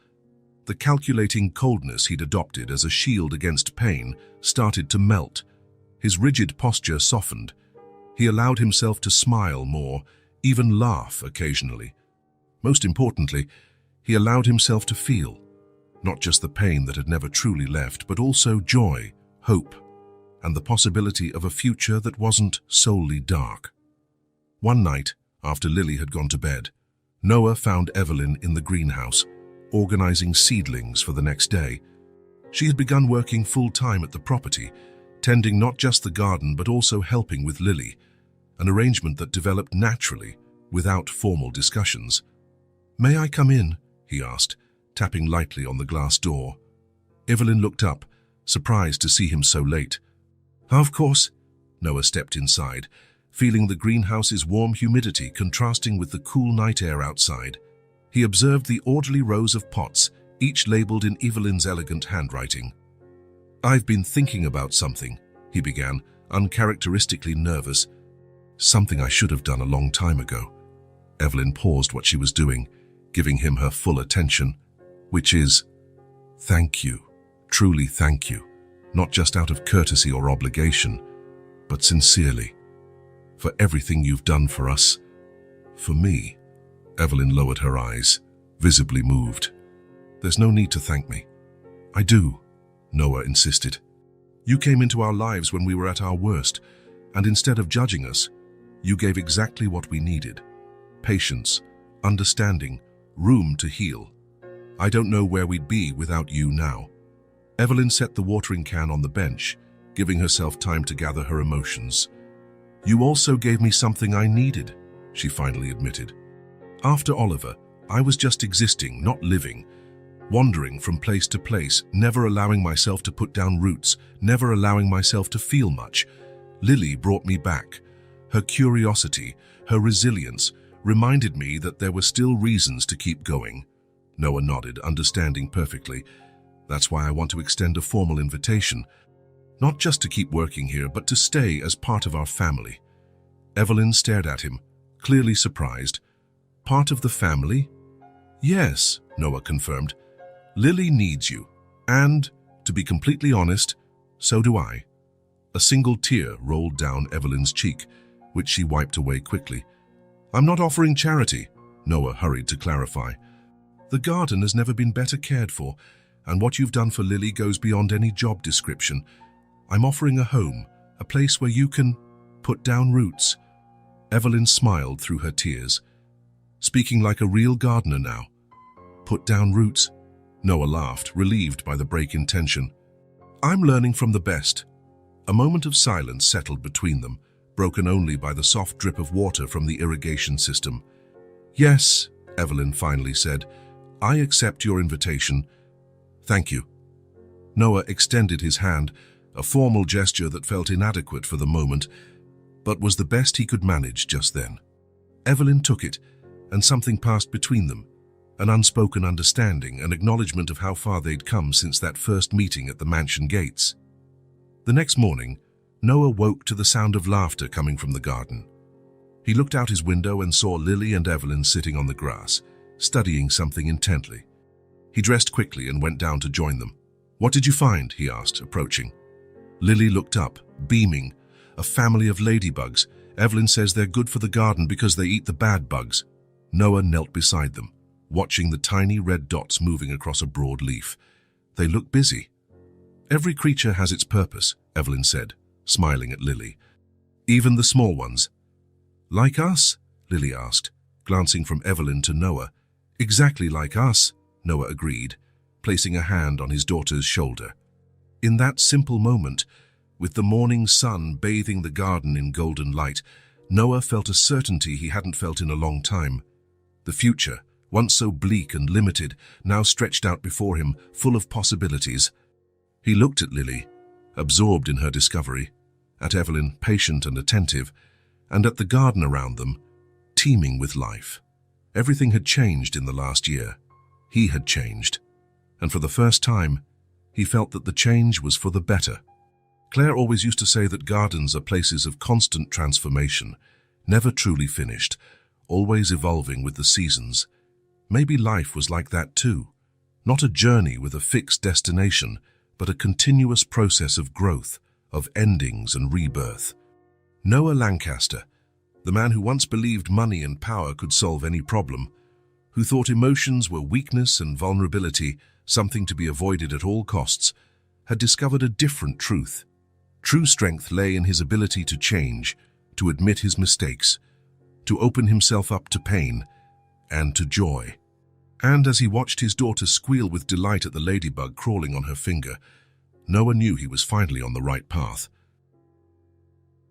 A: The calculating coldness he'd adopted as a shield against pain started to melt. His rigid posture softened. He allowed himself to smile more, even laugh occasionally. Most importantly, he allowed himself to feel, not just the pain that had never truly left, but also joy, hope, and the possibility of a future that wasn't solely dark. One night, after Lily had gone to bed, Noah found Evelyn in the greenhouse, organizing seedlings for the next day. She had begun working full-time at the property, tending not just the garden but also helping with Lily, an arrangement that developed naturally, without formal discussions. "May I come in?" he asked, tapping lightly on the glass door. Evelyn looked up, surprised to see him so late. Of course. Noah stepped inside, feeling the greenhouse's warm humidity contrasting with the cool night air outside. He observed the orderly rows of pots, each labeled in Evelyn's elegant handwriting. "I've been thinking about something," he began, uncharacteristically nervous. "Something I should have done a long time ago." Evelyn paused what she was doing, giving him her full attention, which is, "Thank you, truly thank you, not just out of courtesy or obligation, but sincerely, for everything you've done for us, for me." Evelyn lowered her eyes, visibly moved. "There's no need to thank me." "I do," Noah insisted. "You came into our lives when we were at our worst, and instead of judging us, you gave exactly what we needed. Patience, understanding, room to heal. I don't know where we'd be without you now." Evelyn set the watering can on the bench, giving herself time to gather her emotions. "You also gave me something I needed," she finally admitted. "After Oliver, I was just existing, not living, wandering from place to place, never allowing myself to put down roots, never allowing myself to feel much. Lily brought me back. Her curiosity, her resilience, reminded me that there were still reasons to keep going." Noah nodded, understanding perfectly. "That's why I want to extend a formal invitation, not just to keep working here, but to stay as part of our family." Evelyn stared at him, clearly surprised. "Part of the family?" "Yes," Noah confirmed. "Lily needs you, and, to be completely honest, so do I." A single tear rolled down Evelyn's cheek, which she wiped away quickly. "I'm not offering charity," Noah hurried to clarify. "The garden has never been better cared for, and what you've done for Lily goes beyond any job description. I'm offering a home, a place where you can put down roots." Evelyn smiled through her tears. "Speaking like a real gardener now." "Put down roots?" Noah laughed, relieved by the break in tension. "I'm learning from the best." A moment of silence settled between them, broken only by the soft drip of water from the irrigation system. "Yes," Evelyn finally said, "I accept your invitation. Thank you." Noah extended his hand, a formal gesture that felt inadequate for the moment, but was the best he could manage just then. Evelyn took it, and something passed between them, an unspoken understanding, an acknowledgement of how far they'd come since that first meeting at the mansion gates. The next morning, Noah woke to the sound of laughter coming from the garden. He looked out his window and saw Lily and Evelyn sitting on the grass, studying something intently. He dressed quickly and went down to join them. "What did you find?" he asked, approaching. Lily looked up, beaming. "A family of ladybugs. Evelyn says they're good for the garden because they eat the bad bugs." Noah knelt beside them, watching the tiny red dots moving across a broad leaf. "They look busy." "Every creature has its purpose," Evelyn said, smiling at Lily. "Even the small ones." "Like us?" Lily asked, glancing from Evelyn to Noah. "Exactly like us," Noah agreed, placing a hand on his daughter's shoulder. In that simple moment, with the morning sun bathing the garden in golden light, Noah felt a certainty he hadn't felt in a long time. The future, once so bleak and limited, now stretched out before him, full of possibilities. He looked at Lily, absorbed in her discovery, at Evelyn, patient and attentive, and at the garden around them, teeming with life. Everything had changed in the last year. He had changed, and for the first time, he felt that the change was for the better. Claire always used to say that gardens are places of constant transformation, never truly finished, always evolving with the seasons. Maybe life was like that too. Not a journey with a fixed destination, but a continuous process of growth, of endings and rebirth. Noah Lancaster, the man who once believed money and power could solve any problem, who thought emotions were weakness and vulnerability, something to be avoided at all costs, had discovered a different truth. True strength lay in his ability to change, to admit his mistakes, to open himself up to pain and to joy. And as he watched his daughter squeal with delight at the ladybug crawling on her finger, Noah knew he was finally on the right path.